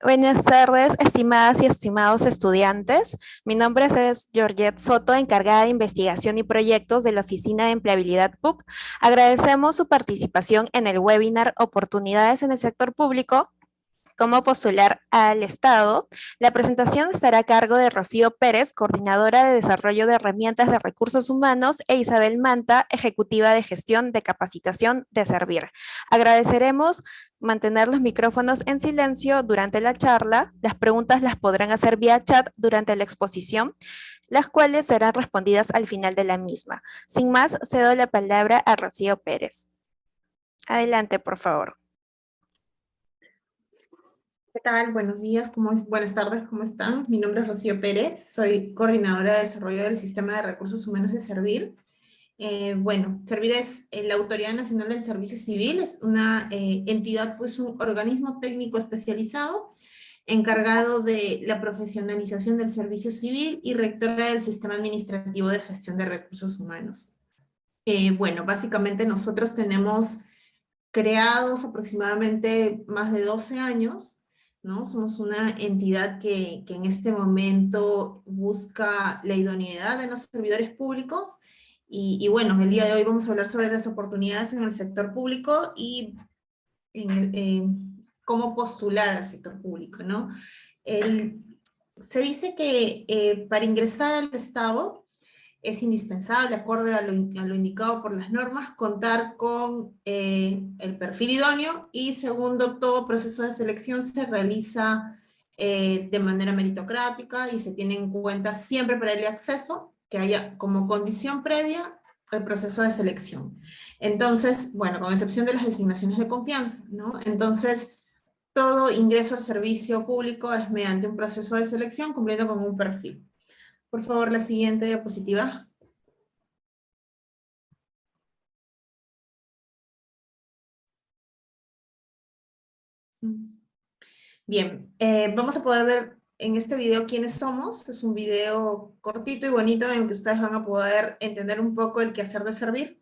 Buenas tardes, estimadas y estimados estudiantes. Mi nombre es Georgette Soto, encargada de investigación y proyectos de la Oficina de Empleabilidad PUC. Agradecemos su participación en el webinar Oportunidades en el sector público, cómo postular al Estado. La presentación estará a cargo de Rocío Pérez, coordinadora de desarrollo de herramientas de recursos humanos, e Isabel Manta, ejecutiva de gestión de capacitación de Servir. Agradeceremos mantener los micrófonos en silencio durante la charla. Las preguntas las podrán hacer vía chat durante la exposición, las cuales serán respondidas al final de la misma. Sin más, cedo la palabra a Rocío Pérez. Adelante, por favor. ¿Qué tal? Buenos días, buenas tardes, ¿cómo están? Mi nombre es Rocío Pérez, soy coordinadora de desarrollo del Sistema de Recursos Humanos de Servir. Servir es la Autoridad Nacional del Servicio Civil, es una entidad, pues un organismo técnico especializado encargado de la profesionalización del servicio civil y rectora del Sistema Administrativo de Gestión de Recursos Humanos. Básicamente nosotros tenemos creados aproximadamente más de 12 años, ¿no? Somos una entidad que en este momento busca la idoneidad de los servidores públicos el día de hoy vamos a hablar sobre las oportunidades en el sector público y cómo postular al sector público, ¿no? Se dice que para ingresar al Estado es indispensable, acorde a lo indicado por las normas, contar con el perfil idóneo y segundo, todo proceso de selección se realiza de manera meritocrática y se tiene en cuenta siempre para el acceso que haya como condición previa el proceso de selección. Entonces, con excepción de las designaciones de confianza, ¿no? Entonces, todo ingreso al servicio público es mediante un proceso de selección cumpliendo con un perfil. Por favor, la siguiente diapositiva. Bien, vamos a poder ver en este video quiénes somos. Es un video cortito y bonito en el que ustedes van a poder entender un poco el quehacer de servir.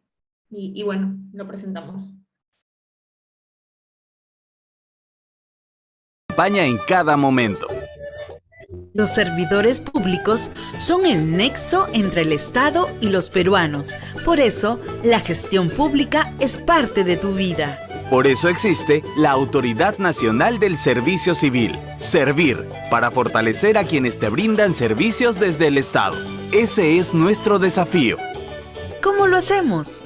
Lo presentamos. Acompaña en cada momento. Los servidores públicos son el nexo entre el Estado y los peruanos. Por eso, la gestión pública es parte de tu vida. Por eso existe la Autoridad Nacional del Servicio Civil, Servir, para fortalecer a quienes te brindan servicios desde el Estado. Ese es nuestro desafío. ¿Cómo lo hacemos?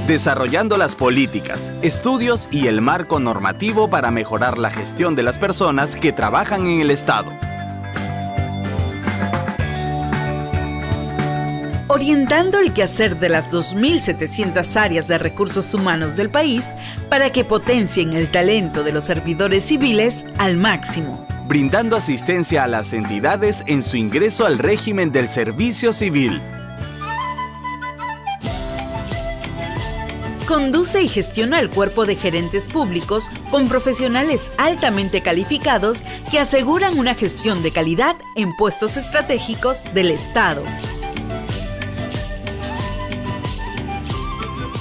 Desarrollando las políticas, estudios y el marco normativo para mejorar la gestión de las personas que trabajan en el Estado. Orientando el quehacer de las 2.700 áreas de recursos humanos del país para que potencien el talento de los servidores civiles al máximo. Brindando asistencia a las entidades en su ingreso al régimen del servicio civil. Conduce y gestiona el cuerpo de gerentes públicos con profesionales altamente calificados que aseguran una gestión de calidad en puestos estratégicos del Estado.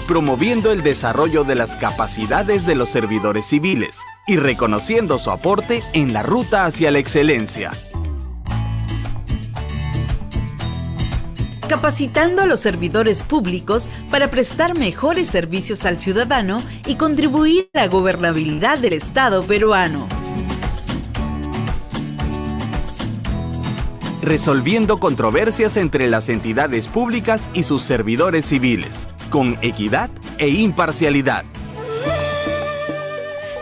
Promoviendo el desarrollo de las capacidades de los servidores civiles y reconociendo su aporte en la ruta hacia la excelencia. Capacitando a los servidores públicos para prestar mejores servicios al ciudadano y contribuir a la gobernabilidad del Estado peruano. Resolviendo controversias entre las entidades públicas y sus servidores civiles, con equidad e imparcialidad.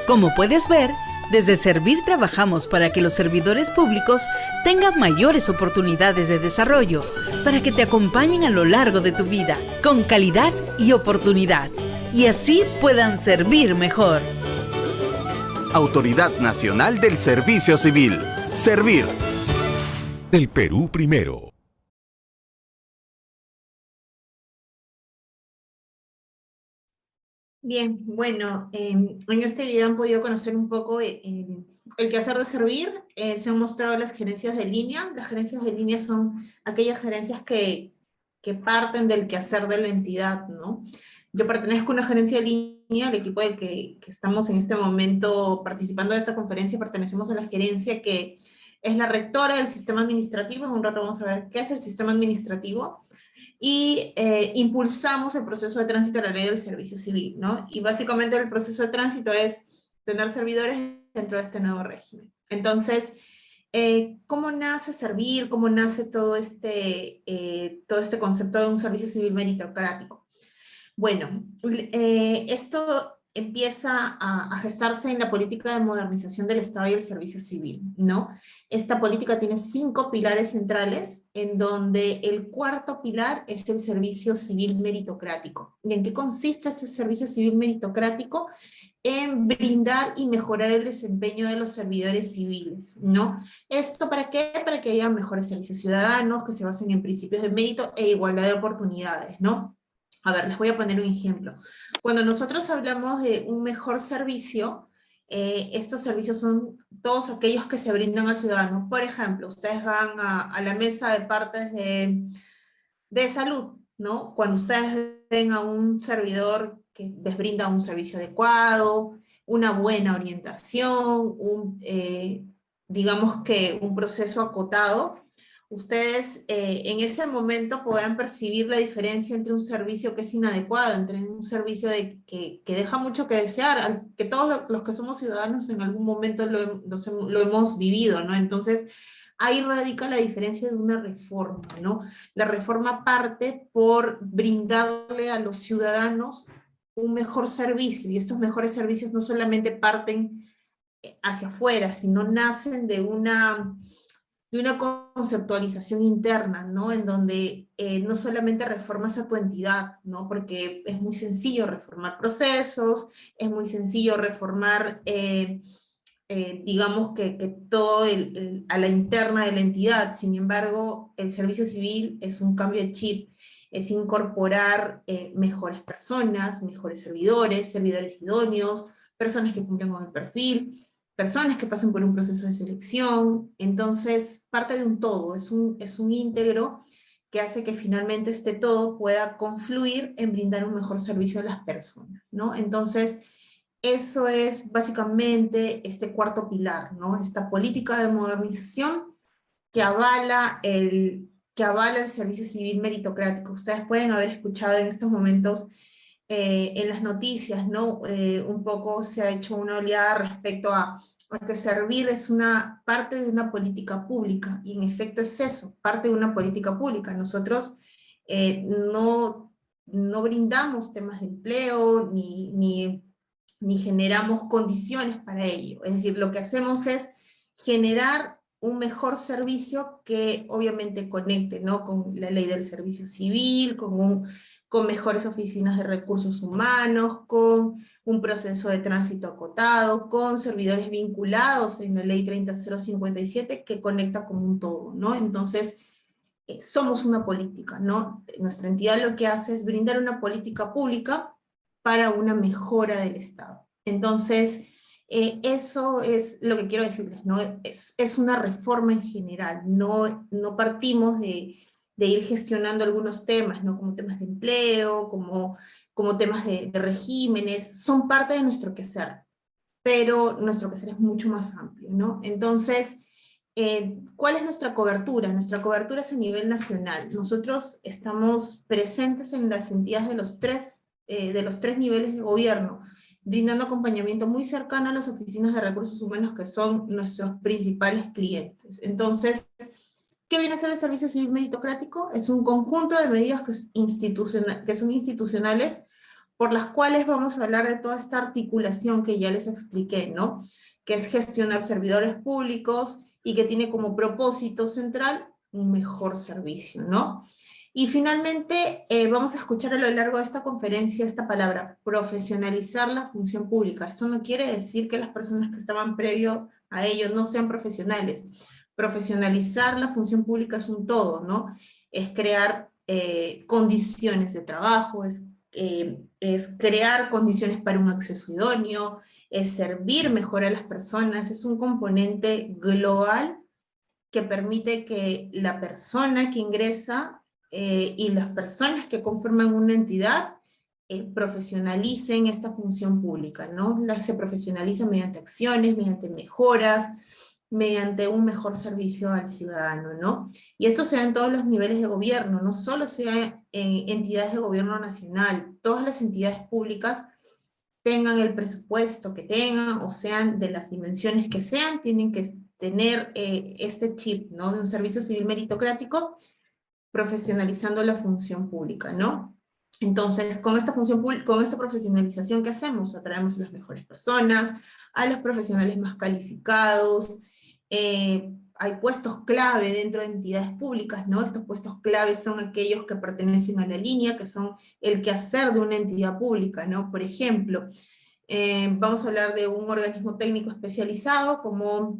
Como puedes ver, desde Servir trabajamos para que los servidores públicos tengan mayores oportunidades de desarrollo, para que te acompañen a lo largo de tu vida, con calidad y oportunidad, y así puedan servir mejor. Autoridad Nacional del Servicio Civil. Servir. El Perú primero. Bien, en este video han podido conocer un poco el quehacer de Servir. Se han mostrado las gerencias de línea. Las gerencias de línea son aquellas gerencias que parten del quehacer de la entidad, ¿no? Yo pertenezco a una gerencia de línea, el equipo del que estamos en este momento participando de esta conferencia, pertenecemos a la gerencia que es la rectora del sistema administrativo. En un rato vamos a ver qué es el sistema administrativo, y impulsamos el proceso de tránsito a la ley del servicio civil, ¿no? Y básicamente el proceso de tránsito es tener servidores dentro de este nuevo régimen. Entonces, ¿cómo nace Servir? ¿Cómo nace todo este concepto de un servicio civil meritocrático? Bueno, esto empieza a gestarse en la política de modernización del Estado y el servicio civil, ¿no? Esta política tiene 5 pilares centrales, en donde el cuarto pilar es el servicio civil meritocrático. ¿Y en qué consiste ese servicio civil meritocrático? En brindar y mejorar el desempeño de los servidores civiles, ¿no? ¿Esto para qué? Para que haya mejores servicios ciudadanos, que se basen en principios de mérito e igualdad de oportunidades, ¿no? A ver, les voy a poner un ejemplo. Cuando nosotros hablamos de un mejor servicio, estos servicios son todos aquellos que se brindan al ciudadano. Por ejemplo, ustedes van a la mesa de partes de salud, ¿no? Cuando ustedes ven a un servidor que les brinda un servicio adecuado, una buena orientación, digamos que un proceso acotado, ustedes en ese momento podrán percibir la diferencia entre un servicio que es inadecuado, entre un servicio que deja mucho que desear, que todos los que somos ciudadanos en algún momento lo hemos vivido, ¿no? Entonces, ahí radica la diferencia de una reforma, ¿no? La reforma parte por brindarle a los ciudadanos un mejor servicio, y estos mejores servicios no solamente parten hacia afuera, sino nacen de una conceptualización interna, ¿no? En donde no solamente reformas a tu entidad, ¿no? Porque es muy sencillo reformar procesos, es muy sencillo reformar, digamos que todo a la interna de la entidad. Sin embargo, el servicio civil es un cambio de chip, es incorporar mejores personas, mejores servidores idóneos, personas que cumplen con el perfil, personas que pasan por un proceso de selección. Entonces, parte de un todo, es un íntegro que hace que finalmente este todo pueda confluir en brindar un mejor servicio a las personas, ¿no? Entonces, eso es básicamente este cuarto pilar, ¿no? Esta política de modernización que avala el servicio civil meritocrático. Ustedes pueden haber escuchado en estos momentos en las noticias, ¿no? Un poco se ha hecho una oleada respecto a que Servir es una parte de una política pública, y en efecto es eso, parte de una política pública. Nosotros no brindamos temas de empleo, ni generamos condiciones para ello. Es decir, lo que hacemos es generar un mejor servicio que obviamente conecte, ¿no? Con la ley del servicio civil, con mejores oficinas de recursos humanos, con un proceso de tránsito acotado, con servidores vinculados en la ley 30057 que conecta como un todo, ¿no? Entonces, somos una política, ¿no? Nuestra entidad lo que hace es brindar una política pública para una mejora del Estado. Entonces, eso es lo que quiero decirles, ¿no? Es una reforma en general, no partimos de ir gestionando algunos temas, ¿no? Como temas de empleo, como temas de regímenes, son parte de nuestro quehacer, pero nuestro quehacer es mucho más amplio, ¿no? Entonces, ¿cuál es nuestra cobertura? Nuestra cobertura es a nivel nacional. Nosotros estamos presentes en las entidades de los tres niveles de gobierno, brindando acompañamiento muy cercano a las oficinas de recursos humanos, que son nuestros principales clientes. Entonces, ¿qué viene a ser el servicio civil meritocrático? Es un conjunto de medidas que son institucionales, por las cuales vamos a hablar de toda esta articulación que ya les expliqué, ¿no? Que es gestionar servidores públicos, y que tiene como propósito central un mejor servicio, ¿no? Y finalmente vamos a escuchar a lo largo de esta conferencia esta palabra: profesionalizar la función pública. Esto no quiere decir que las personas que estaban previo a ello no sean profesionales. Profesionalizar la función pública es un todo, ¿no? Es crear condiciones de trabajo, es crear condiciones para un acceso idóneo, es servir mejor a las personas, es un componente global que permite que la persona que ingresa y las personas que conforman una entidad profesionalicen esta función pública, ¿no? Se profesionaliza mediante acciones, mediante mejoras, mediante un mejor servicio al ciudadano, ¿no? Y esto se da en todos los niveles de gobierno, no solo sea en entidades de gobierno nacional, todas las entidades públicas tengan el presupuesto que tengan, o sean de las dimensiones que sean, tienen que tener este chip, ¿no? De un servicio civil meritocrático, profesionalizando la función pública, ¿no? Entonces, con esta con esta profesionalización que hacemos, atraemos a las mejores personas, a los profesionales más calificados, hay puestos clave dentro de entidades públicas, ¿no? Estos puestos clave son aquellos que pertenecen a la línea, que son el quehacer de una entidad pública, ¿no? Por ejemplo, vamos a hablar de un organismo técnico especializado como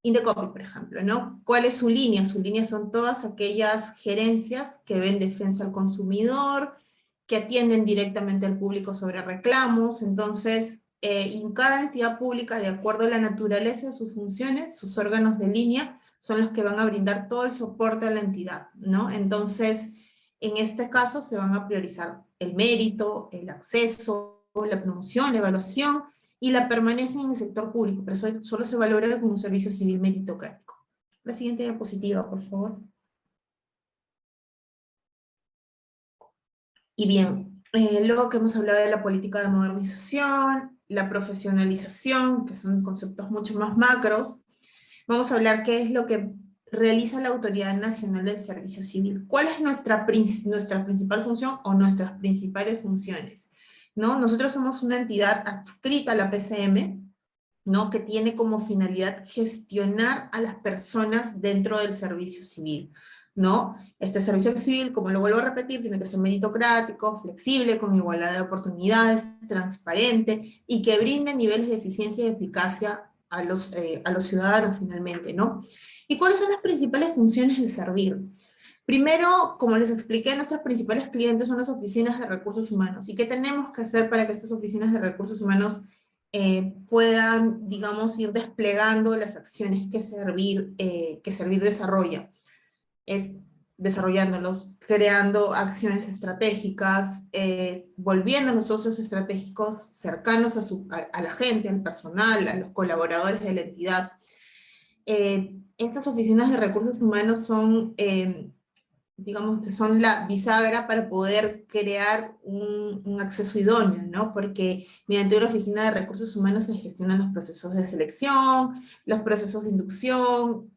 Indecopi, por ejemplo, ¿no? ¿Cuál es su línea? Su línea son todas aquellas gerencias que ven defensa al consumidor, que atienden directamente al público sobre reclamos. Entonces, en cada entidad pública, de acuerdo a la naturaleza de sus funciones, sus órganos de línea son los que van a brindar todo el soporte a la entidad, ¿no? Entonces, en este caso se van a priorizar el mérito, el acceso, la promoción, la evaluación, y la permanencia en el sector público, pero eso solo se valora como un servicio civil meritocrático. La siguiente diapositiva, por favor. Y bien, luego que hemos hablado de la política de modernización, la profesionalización, que son conceptos mucho más macros, vamos a hablar qué es lo que realiza la Autoridad Nacional del Servicio Civil. ¿Cuál es nuestra principal función o nuestras principales funciones? ¿No? Nosotros somos una entidad adscrita a la PCM, ¿no? Que tiene como finalidad gestionar a las personas dentro del servicio civil, ¿no? Este servicio civil, como lo vuelvo a repetir, tiene que ser meritocrático, flexible, con igualdad de oportunidades, transparente, y que brinde niveles de eficiencia y eficacia a los ciudadanos finalmente, ¿no? ¿Y cuáles son las principales funciones de Servir? Primero, como les expliqué, nuestros principales clientes son las oficinas de recursos humanos. ¿Y qué tenemos que hacer para que estas oficinas de recursos humanos puedan, digamos, ir desplegando las acciones que Servir desarrolla? Es desarrollándolos, creando acciones estratégicas, volviéndonos socios estratégicos cercanos a la gente, al personal, a los colaboradores de la entidad. Estas oficinas de recursos humanos son, digamos que son la bisagra para poder crear un acceso idóneo, ¿no? Porque mediante una oficina de recursos humanos se gestionan los procesos de selección, los procesos de inducción,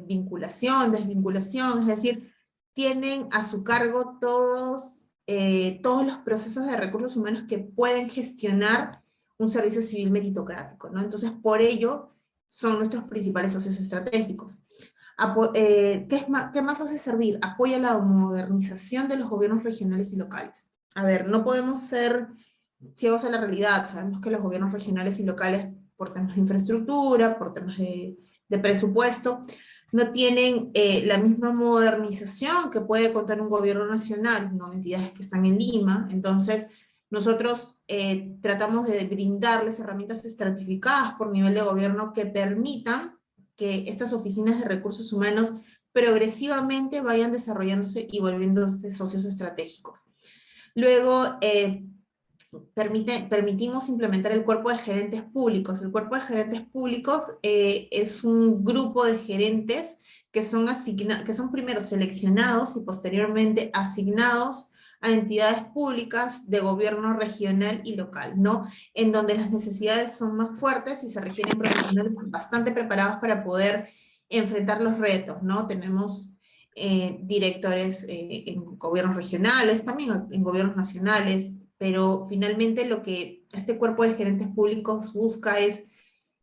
vinculación, desvinculación, es decir, tienen a su cargo todos los procesos de recursos humanos que pueden gestionar un servicio civil meritocrático, ¿no? Entonces, por ello, son nuestros principales socios estratégicos. ¿Qué más hace Servir? Apoya la modernización de los gobiernos regionales y locales. A ver, no podemos ser ciegos a la realidad. Sabemos que los gobiernos regionales y locales, por temas de infraestructura, por temas de presupuesto, no tienen la misma modernización que puede contar un gobierno nacional, ¿no? Entidades que están en Lima. Entonces, nosotros tratamos de brindarles herramientas estratificadas por nivel de gobierno que permitan que estas oficinas de recursos humanos progresivamente vayan desarrollándose y volviéndose socios estratégicos. Luego, permitimos implementar el cuerpo de gerentes públicos. El cuerpo de gerentes públicos es un grupo de gerentes que son primero seleccionados y posteriormente asignados a entidades públicas de gobierno regional y local, ¿no? En donde las necesidades son más fuertes y se requieren profesionales bastante preparados para poder enfrentar los retos, ¿no? Tenemos directores en gobiernos regionales, también en gobiernos nacionales, pero finalmente lo que este cuerpo de gerentes públicos busca es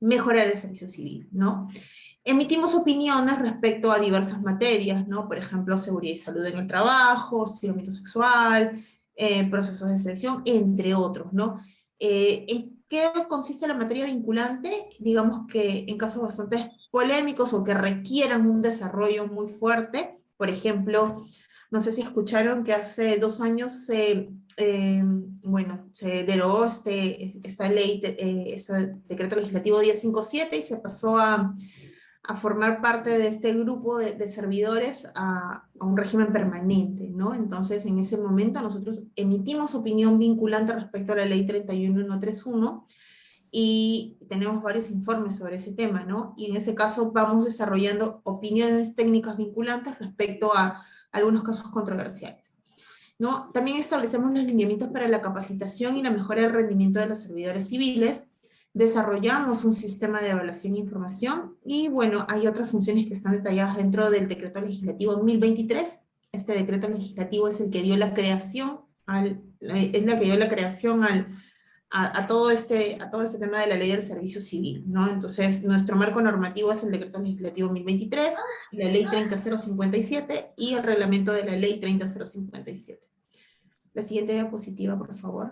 mejorar el servicio civil, ¿no? Emitimos opiniones respecto a diversas materias, ¿no? Por ejemplo, seguridad y salud en el trabajo, ámbito sexual, procesos de selección, entre otros, ¿no? ¿En qué consiste la materia vinculante? Digamos que en casos bastante polémicos o que requieran un desarrollo muy fuerte, por ejemplo, no sé si escucharon que hace 2 años se derogó esta ley, este decreto legislativo 1057 y se pasó a a formar parte de este grupo de servidores a un régimen permanente, ¿no? Entonces, en ese momento nosotros emitimos opinión vinculante respecto a la ley 31131 y tenemos varios informes sobre ese tema, ¿no? Y en ese caso vamos desarrollando opiniones técnicas vinculantes respecto a algunos casos controversiales, ¿no? También establecemos los lineamientos para la capacitación y la mejora del rendimiento de los servidores civiles. Desarrollamos un sistema de evaluación e información, y bueno, hay otras funciones que están detalladas dentro del decreto legislativo 1023. Este decreto legislativo es el que dio la creación a todo este tema de la ley del servicio civil, ¿no? Entonces, nuestro marco normativo es el decreto legislativo 1023, la ley 30057 y el reglamento de la ley 30057. La siguiente diapositiva, por favor.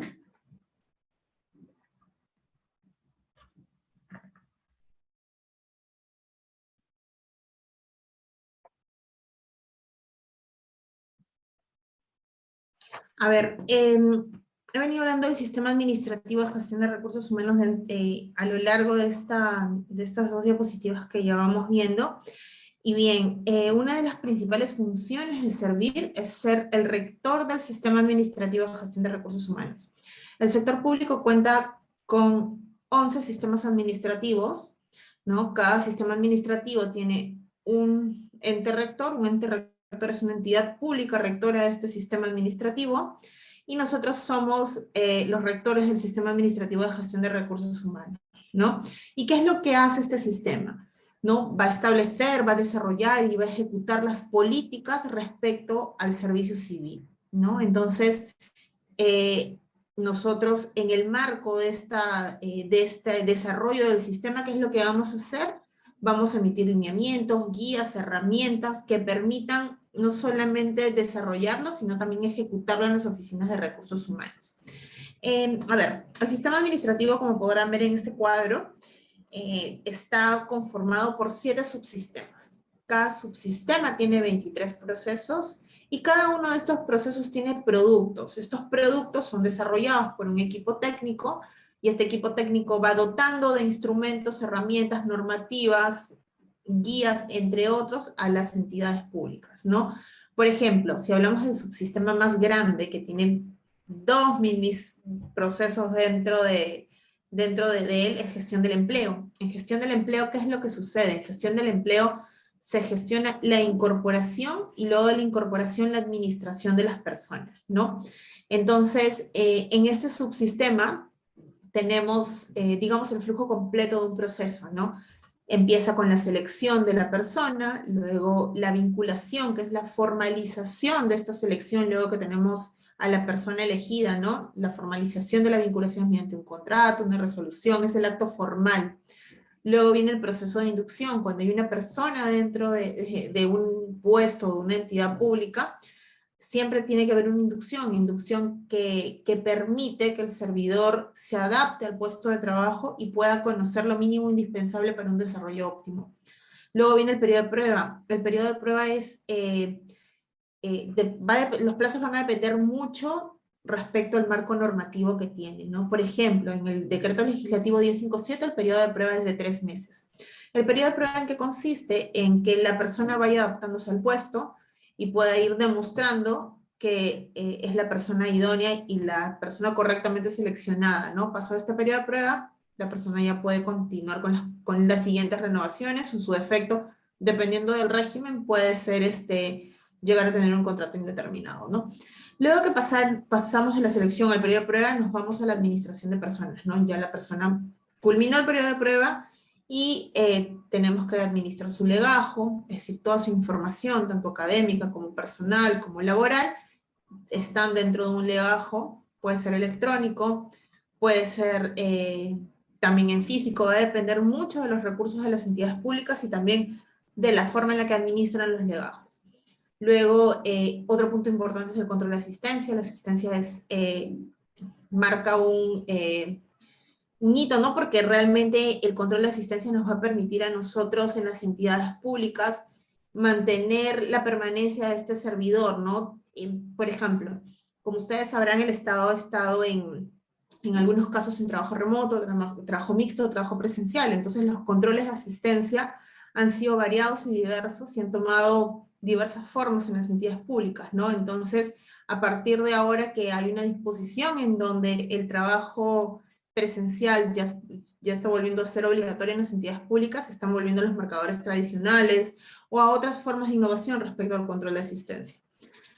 A ver, he venido hablando del sistema administrativo de gestión de recursos humanos a lo largo de estas dos diapositivas que ya vamos viendo. Y bien, una de las principales funciones de Servir es ser el rector del sistema administrativo de gestión de recursos humanos. El sector público cuenta con 11 sistemas administrativos, ¿no? Cada sistema administrativo tiene un ente rector es una entidad pública rectora de este sistema administrativo, y nosotros somos los rectores del sistema administrativo de gestión de recursos humanos, ¿no? ¿Y qué es lo que hace este sistema? ¿No? Va a establecer, va a desarrollar y va a ejecutar las políticas respecto al servicio civil, ¿no? Entonces, nosotros en el marco de este desarrollo del sistema, ¿qué es lo que vamos a hacer? Vamos a emitir lineamientos, guías, herramientas que permitan no solamente desarrollarlo, sino también ejecutarlo en las oficinas de recursos humanos. A ver, el sistema administrativo, como podrán ver en este cuadro, está conformado por 7 subsistemas. Cada subsistema tiene 23 procesos, y cada uno de estos procesos tiene productos. Estos productos son desarrollados por un equipo técnico, y este equipo técnico va dotando de instrumentos, herramientas, normativas, guías, entre otros, a las entidades públicas, ¿no? Por ejemplo, si hablamos del subsistema más grande, que tiene 2 mini procesos dentro de él, es gestión del empleo. En gestión del empleo, ¿qué es lo que sucede? En gestión del empleo se gestiona la incorporación, y luego de la incorporación la administración de las personas, ¿no? Entonces, en este subsistema tenemos, digamos, el flujo completo de un proceso, ¿no? Empieza con la selección de la persona, luego la vinculación, que es la formalización de esta selección, luego que tenemos a la persona elegida, ¿no? La formalización de la vinculación mediante un contrato, una resolución, es el acto formal. Luego viene el proceso de inducción, cuando hay una persona dentro de un puesto, de una entidad pública, siempre tiene que haber una inducción que permite que el servidor se adapte al puesto de trabajo y pueda conocer lo mínimo indispensable para un desarrollo óptimo. Luego viene el periodo de prueba. El periodo de prueba es, los plazos van a depender mucho respecto al marco normativo que tiene, ¿no? Por ejemplo, en el decreto legislativo 1057 el periodo de prueba es de 3 meses. ¿El periodo de prueba en qué consiste? En que la persona vaya adaptándose al puesto y pueda ir demostrando que es la persona idónea y la persona correctamente seleccionada, ¿no? Pasado este periodo de prueba, la persona ya puede continuar con las siguientes renovaciones, o su defecto, dependiendo del régimen, puede ser llegar a tener un contrato indeterminado, ¿no? Luego que pasamos de la selección al periodo de prueba, nos vamos a la administración de personas, ¿no? Ya la persona culminó el periodo de prueba y tenemos que administrar su legajo, es decir, toda su información, tanto académica como personal, como laboral, están dentro de un legajo, puede ser electrónico, puede ser también en físico, va a depender mucho de los recursos de las entidades públicas y también de la forma en la que administran los legajos. Luego, otro punto importante es el control de asistencia. La asistencia marca un hito, ¿no? Porque realmente el control de asistencia nos va a permitir a nosotros en las entidades públicas mantener la permanencia de este servidor, ¿no? Por ejemplo, como ustedes sabrán, el Estado ha estado en algunos casos en trabajo remoto, trabajo mixto, trabajo presencial. Entonces los controles de asistencia han sido variados y diversos y han tomado diversas formas en las entidades públicas, ¿no? Entonces, a partir de ahora que hay una disposición en donde el trabajo presencial ya está volviendo a ser obligatorio en las entidades públicas, se están volviendo a los marcadores tradicionales o a otras formas de innovación respecto al control de asistencia.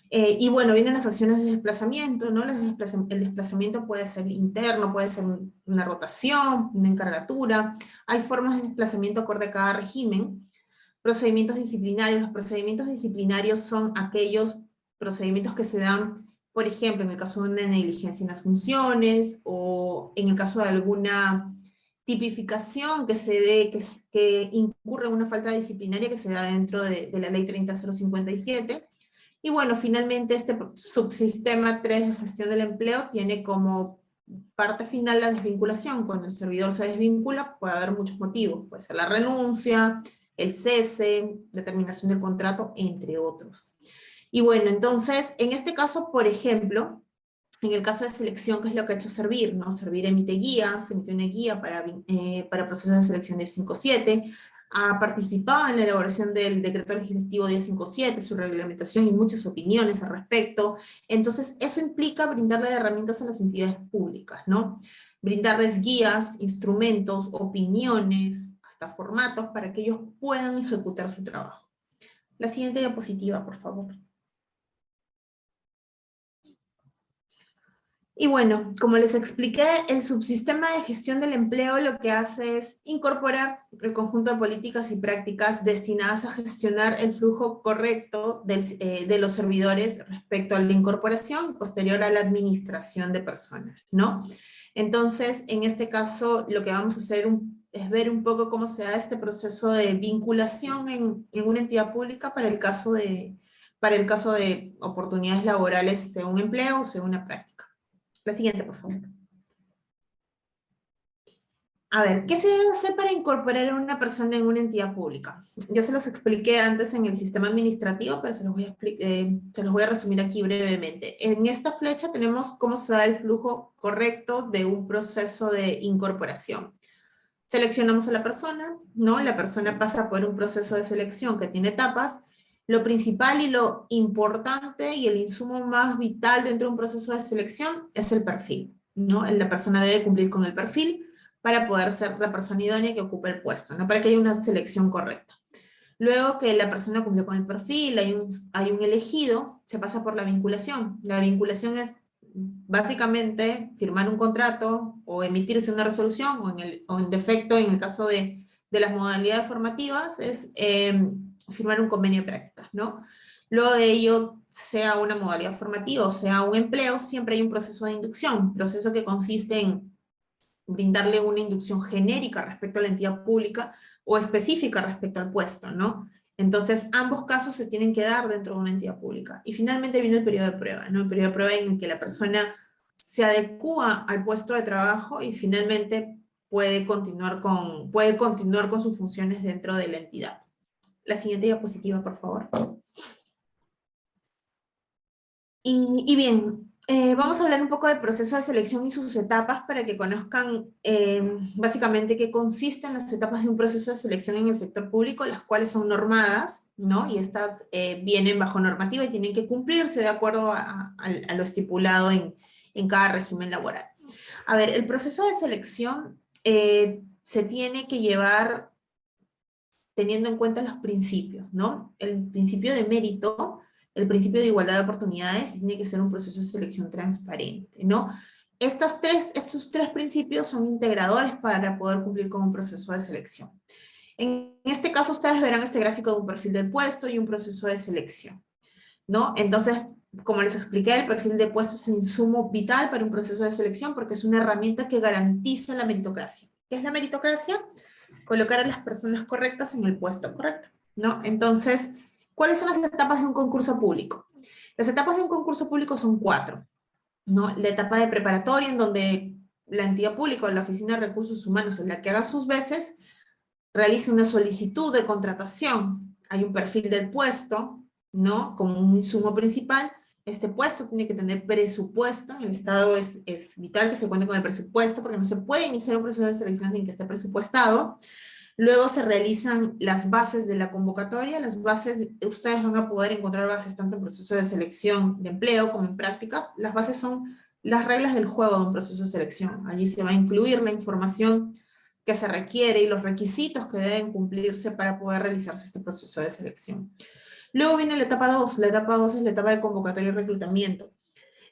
Y bueno, vienen las acciones de desplazamiento, ¿no? El desplazamiento puede ser interno, puede ser una rotación, una encargatura. Hay formas de desplazamiento acorde a cada régimen. Procedimientos disciplinarios. Los procedimientos disciplinarios son aquellos procedimientos que se dan, por ejemplo, en el caso de una negligencia en las funciones, o en el caso de alguna tipificación que se dé, que incurre en una falta disciplinaria que se da dentro de la ley 30057. Y bueno, finalmente este subsistema 3 de gestión del empleo tiene como parte final la desvinculación. Cuando el servidor se desvincula puede haber muchos motivos, puede ser la renuncia, el cese, la terminación del contrato, entre otros. Y bueno, entonces, en este caso, por ejemplo, en el caso de selección, ¿qué es lo que ha hecho Servir? ¿No? Servir emite guías, emite una guía para procesos de selección de 5.7, ha participado en la elaboración del decreto legislativo 1057, su reglamentación y muchas opiniones al respecto. Entonces, eso implica brindarle herramientas a las entidades públicas, ¿no? Brindarles guías, instrumentos, opiniones, hasta formatos para que ellos puedan ejecutar su trabajo. La siguiente diapositiva, por favor. Y bueno, como les expliqué, el subsistema de gestión del empleo lo que hace es incorporar el conjunto de políticas y prácticas destinadas a gestionar el flujo correcto de los servidores respecto a la incorporación y posterior a la administración de personas, ¿no? Entonces, en este caso, lo que vamos a hacer es ver un poco cómo se da este proceso de vinculación en una entidad pública para el caso de oportunidades laborales, sea un empleo o sea una práctica. La siguiente, por favor. A ver, ¿qué se debe hacer para incorporar a una persona en una entidad pública? Ya se los expliqué antes en el sistema administrativo, pero se los voy a resumir aquí brevemente. En esta flecha tenemos cómo se da el flujo correcto de un proceso de incorporación. Seleccionamos a la persona, ¿no? La persona pasa por un proceso de selección que tiene etapas. Lo principal y lo importante y el insumo más vital dentro de un proceso de selección es el perfil, ¿no? La persona debe cumplir con el perfil para poder ser la persona idónea que ocupe el puesto, ¿no? Para que haya una selección correcta. Luego que la persona cumplió con el perfil, hay un elegido, se pasa por la vinculación. La vinculación es básicamente firmar un contrato o emitirse una resolución, o en defecto, en el caso de las modalidades formativas, es firmar un convenio de prácticas, ¿no? Luego de ello, sea una modalidad formativa o sea un empleo, siempre hay un proceso de inducción, proceso que consiste en brindarle una inducción genérica respecto a la entidad pública o específica respecto al puesto, ¿no? Entonces, ambos casos se tienen que dar dentro de una entidad pública. Y finalmente viene el periodo de prueba, ¿no? El periodo de prueba en el que la persona se adecúa al puesto de trabajo y finalmente puede continuar con sus funciones dentro de la entidad. La siguiente diapositiva, por favor. Y bien, vamos a hablar un poco del proceso de selección y sus etapas para que conozcan básicamente qué consisten las etapas de un proceso de selección en el sector público, las cuales son normadas, ¿no? Y estas vienen bajo normativa y tienen que cumplirse de acuerdo a lo estipulado en cada régimen laboral. A ver, el proceso de selección se tiene que llevar teniendo en cuenta los principios, ¿no? El principio de mérito, el principio de igualdad de oportunidades, y tiene que ser un proceso de selección transparente, ¿no? Estos tres principios son integradores para poder cumplir con un proceso de selección. En este caso, ustedes verán este gráfico de un perfil del puesto y un proceso de selección, ¿no? Entonces, como les expliqué, el perfil de puesto es el insumo vital para un proceso de selección porque es una herramienta que garantiza la meritocracia. ¿Qué es la meritocracia? Colocar a las personas correctas en el puesto correcto, ¿no? Entonces, ¿cuáles son las etapas de un concurso público? Las etapas de un concurso público son 4, ¿no? La etapa de preparatoria, en donde la entidad pública o la Oficina de Recursos Humanos, en la que haga sus veces, realiza una solicitud de contratación. Hay un perfil del puesto, ¿no? Como un insumo principal. Este puesto tiene que tener presupuesto. En el Estado es vital que se cuente con el presupuesto, porque no se puede iniciar un proceso de selección sin que esté presupuestado. Luego se realizan las bases de la convocatoria. Las bases, ustedes van a poder encontrar bases tanto en proceso de selección de empleo como en prácticas. Las bases son las reglas del juego de un proceso de selección. Allí se va a incluir la información que se requiere y los requisitos que deben cumplirse para poder realizarse este proceso de selección. Luego viene la etapa 2. La etapa 2 es la etapa de convocatoria y reclutamiento.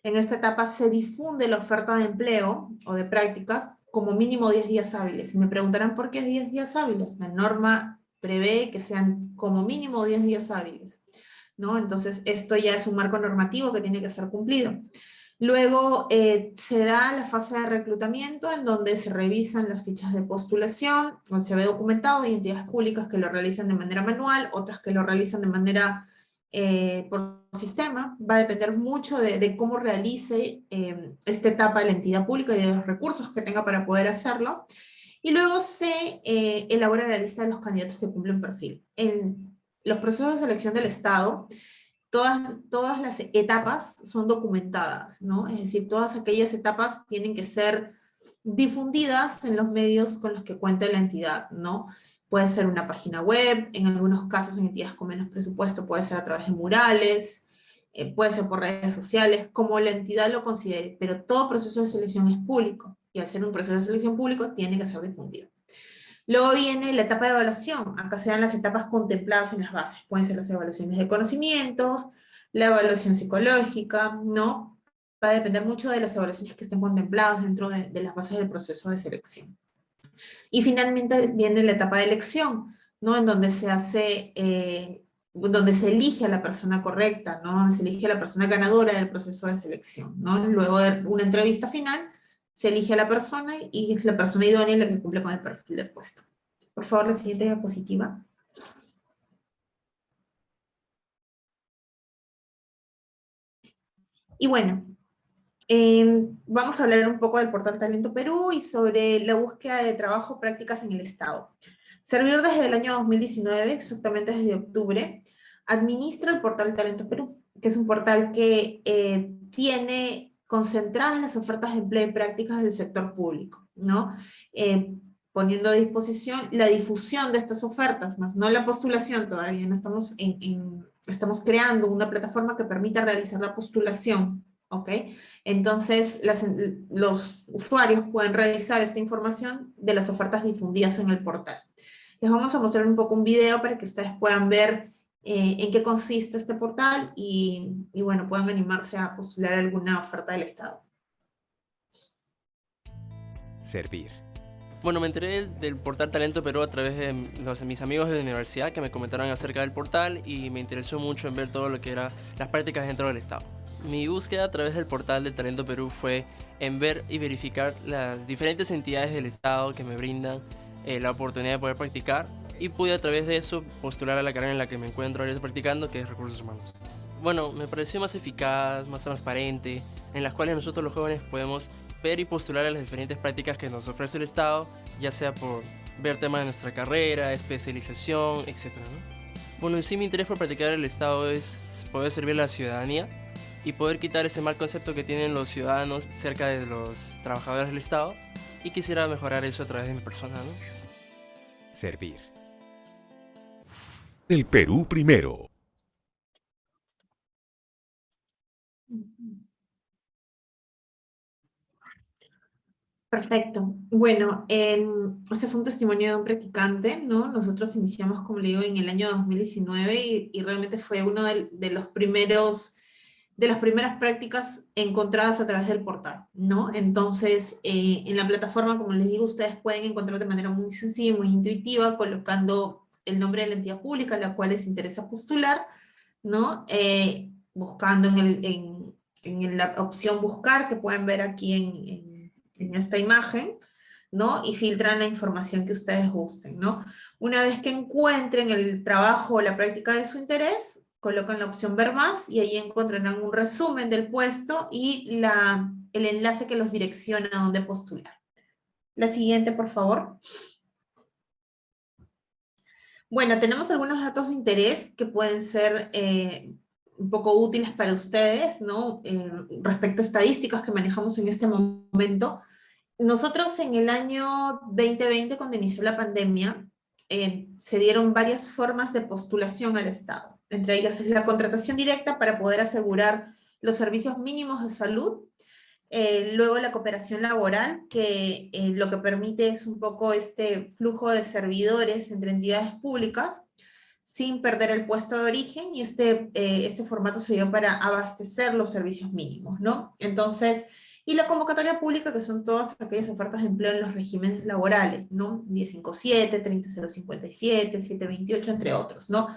En esta etapa se difunde la oferta de empleo o de prácticas como mínimo 10 días hábiles. Y me preguntarán por qué es 10 días hábiles. La norma prevé que sean como mínimo 10 días hábiles, ¿no? Entonces esto ya es un marco normativo que tiene que ser cumplido. Luego se da la fase de reclutamiento en donde se revisan las fichas de postulación, donde se ve documentado, hay entidades públicas que lo realizan de manera manual, otras que lo realizan de manera por sistema. Va a depender mucho de cómo realice esta etapa la entidad pública y de los recursos que tenga para poder hacerlo. Y luego se elabora la lista de los candidatos que cumplen perfil. En los procesos de selección del Estado, todas las etapas son documentadas, ¿no? Es decir, todas aquellas etapas tienen que ser difundidas en los medios con los que cuenta la entidad, ¿no? Puede ser una página web, en algunos casos en entidades con menos presupuesto puede ser a través de murales, puede ser por redes sociales, como la entidad lo considere, pero todo proceso de selección es público, y al ser un proceso de selección público tiene que ser difundido. Luego viene la etapa de evaluación. Acá se dan las etapas contempladas en las bases. Pueden ser las evaluaciones de conocimientos, la evaluación psicológica, ¿no? Va a depender mucho de las evaluaciones que estén contempladas dentro de las bases del proceso de selección. Y finalmente viene la etapa de elección, ¿no? En donde se hace, donde se elige a la persona correcta, ¿no? Se elige a la persona ganadora del proceso de selección, ¿no? Luego de una entrevista final, se elige a la persona y es la persona idónea la que cumple con el perfil del puesto. Por favor, la siguiente diapositiva. Y bueno, vamos a hablar un poco del portal Talento Perú y sobre la búsqueda de trabajo prácticas en el Estado. Servir desde el año 2019, exactamente desde octubre, administra el portal Talento Perú, que es un portal que tiene concentradas las ofertas de empleo y prácticas del sector público, ¿no? Poniendo a disposición la difusión de estas ofertas, más no la postulación, todavía no estamos estamos creando una plataforma que permita realizar la postulación, ¿ok? Entonces los usuarios pueden revisar esta información de las ofertas difundidas en el portal. Les vamos a mostrar un poco un video para que ustedes puedan ver en qué consiste este portal y bueno, puedan animarse a postular alguna oferta del Estado. Servir. Bueno, me enteré del portal Talento Perú a través de mis amigos de la universidad que me comentaron acerca del portal y me interesó mucho en ver todo lo que eran las prácticas dentro del Estado. Mi búsqueda a través del portal de Talento Perú fue en ver y verificar las diferentes entidades del Estado que me brindan la oportunidad de poder practicar y pude a través de eso postular a la carrera en la que me encuentro ahora practicando, que es Recursos Humanos. Bueno, me pareció más eficaz, más transparente, en las cuales nosotros los jóvenes podemos ver y postular a las diferentes prácticas que nos ofrece el Estado, ya sea por ver temas de nuestra carrera, especialización, etc., ¿no? Bueno, en sí mi interés por practicar el Estado es poder servir a la ciudadanía y poder quitar ese mal concepto que tienen los ciudadanos cerca de los trabajadores del Estado, y quisiera mejorar eso a través de mi persona, ¿no? Servir. El Perú primero. Perfecto. Bueno, ese fue un testimonio de un practicante, ¿no? Nosotros iniciamos, como le digo, en el año 2019 y realmente fue uno de los primeros, de las primeras prácticas encontradas a través del portal, ¿no? Entonces, en la plataforma, como les digo, ustedes pueden encontrar de manera muy sencilla, muy intuitiva, colocando el nombre de la entidad pública a la cual les interesa postular, ¿no? Buscando en la opción buscar, que pueden ver aquí en esta imagen, ¿no? Y filtran la información que ustedes gusten, ¿no? Una vez que encuentren el trabajo o la práctica de su interés, colocan la opción ver más y ahí encontrarán un resumen del puesto y el enlace que los direcciona a dónde postular. La siguiente, por favor. Bueno, tenemos algunos datos de interés que pueden ser un poco útiles para ustedes, ¿no? Respecto a estadísticas que manejamos en este momento. Nosotros en el año 2020, cuando inició la pandemia, se dieron varias formas de postulación al Estado. Entre ellas es la contratación directa para poder asegurar los servicios mínimos de salud. Luego la cooperación laboral, que lo que permite es un poco este flujo de servidores entre entidades públicas, sin perder el puesto de origen, y este formato se dio para abastecer los servicios mínimos, ¿no? Entonces, y la convocatoria pública, que son todas aquellas ofertas de empleo en los regímenes laborales, ¿no? 1057, 30057, 728, entre otros, ¿no?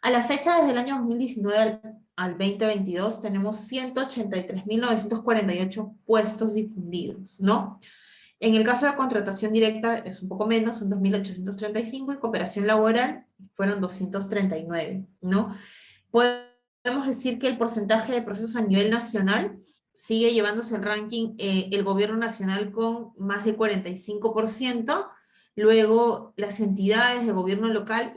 A la fecha, desde el año 2019 al 2022, tenemos 183.948 puestos difundidos, ¿no? En el caso de contratación directa es un poco menos, son 2.835, y cooperación laboral fueron 239, ¿no? Podemos decir que el porcentaje de procesos a nivel nacional sigue llevándose el ranking el gobierno nacional con más de 45%, luego las entidades de gobierno local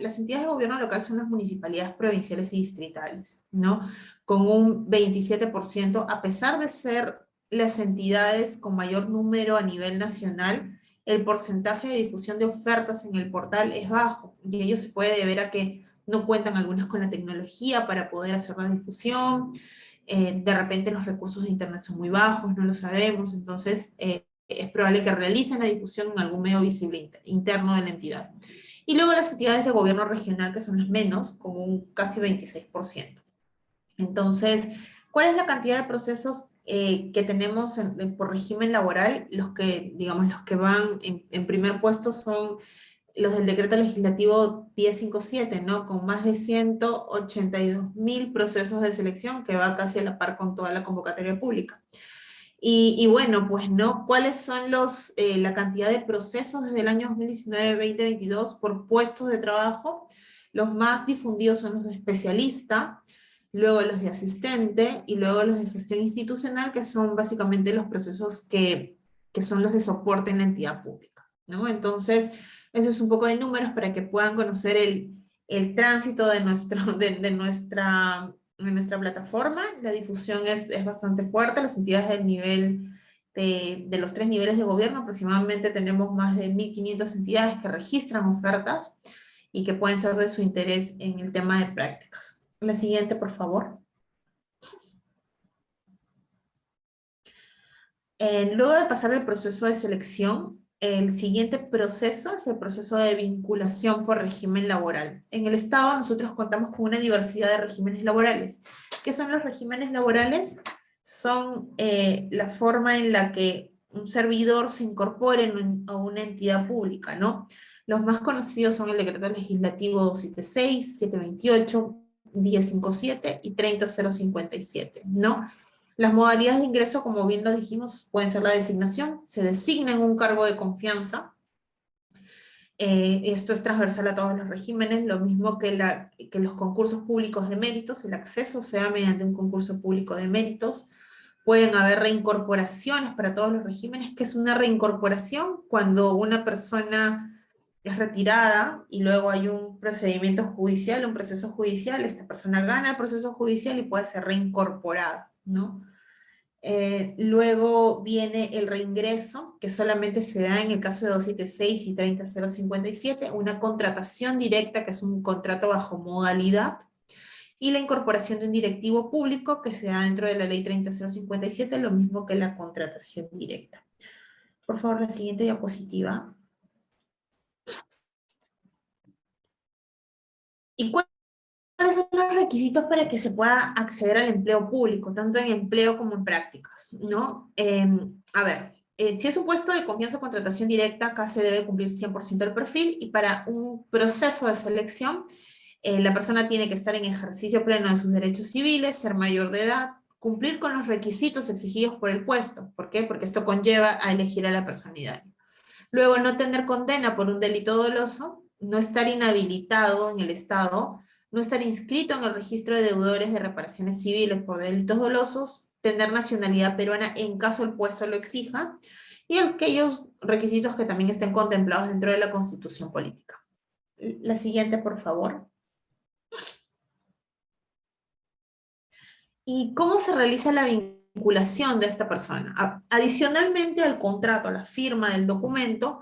son las municipalidades provinciales y distritales, ¿no? Con un 27%, a pesar de ser las entidades con mayor número a nivel nacional, el porcentaje de difusión de ofertas en el portal es bajo, y ello se puede deber a que no cuentan algunas con la tecnología para poder hacer la difusión, de repente los recursos de internet son muy bajos, no lo sabemos, entonces es probable que realicen la difusión en algún medio visible interno de la entidad. Y luego las entidades de gobierno regional, que son las menos, con un casi 26%. Entonces, ¿cuál es la cantidad de procesos que tenemos por régimen laboral? Los que van en primer puesto son los del decreto legislativo 1057, ¿no? Con más de 182.000 procesos de selección, que va casi a la par con toda la convocatoria pública. Y bueno, pues, ¿no? ¿Cuáles son la cantidad de procesos desde el año 2019-2022 por puestos de trabajo? Los más difundidos son los de especialista, luego los de asistente, y luego los de gestión institucional, que son básicamente los procesos que son los de soporte en la entidad pública, ¿no? Entonces, eso es un poco de números para que puedan conocer el tránsito de nuestra plataforma. La difusión es bastante fuerte. Las entidades del nivel de los 3 niveles de gobierno, aproximadamente tenemos más de 1.500 entidades que registran ofertas y que pueden ser de su interés en el tema de prácticas. La siguiente, por favor. Luego de pasar del proceso de selección, el siguiente proceso es el proceso de vinculación por régimen laboral. En el Estado nosotros contamos con una diversidad de regímenes laborales. ¿Qué son los regímenes laborales? Son la forma en la que un servidor se incorpore a una entidad pública, ¿no? Los más conocidos son el decreto legislativo 276, 728, 1057 y 30057, ¿no? Las modalidades de ingreso, como bien lo dijimos, pueden ser la designación, se designa en un cargo de confianza. Esto es transversal a todos los regímenes, lo mismo que los concursos públicos de méritos, el acceso se da mediante un concurso público de méritos. Pueden haber reincorporaciones para todos los regímenes. ¿Qué es una reincorporación? Cuando una persona es retirada y luego hay un procedimiento judicial, un proceso judicial, esta persona gana el proceso judicial y puede ser reincorporada, ¿no? Luego viene el reingreso, que solamente se da en el caso de 276 y 30057, una contratación directa, que es un contrato bajo modalidad, y la incorporación de un directivo público, que se da dentro de la ley 30057, lo mismo que la contratación directa. Por favor, la siguiente diapositiva. ¿Y cuáles son los requisitos para que se pueda acceder al empleo público, tanto en empleo como en prácticas, ¿no? Si es un puesto de confianza o contratación directa, acá se debe cumplir 100% del perfil, y para un proceso de selección, la persona tiene que estar en ejercicio pleno de sus derechos civiles, ser mayor de edad, cumplir con los requisitos exigidos por el puesto. ¿Por qué? Porque esto conlleva a elegir a la persona idónea. Luego, no tener condena por un delito doloso, no estar inhabilitado en el Estado, no estar inscrito en el registro de deudores de reparaciones civiles por delitos dolosos, tener nacionalidad peruana en caso el puesto lo exija, y aquellos requisitos que también estén contemplados dentro de la Constitución Política. La siguiente, por favor. ¿Y cómo se realiza la vinculación de esta persona? Adicionalmente al contrato, a la firma del documento,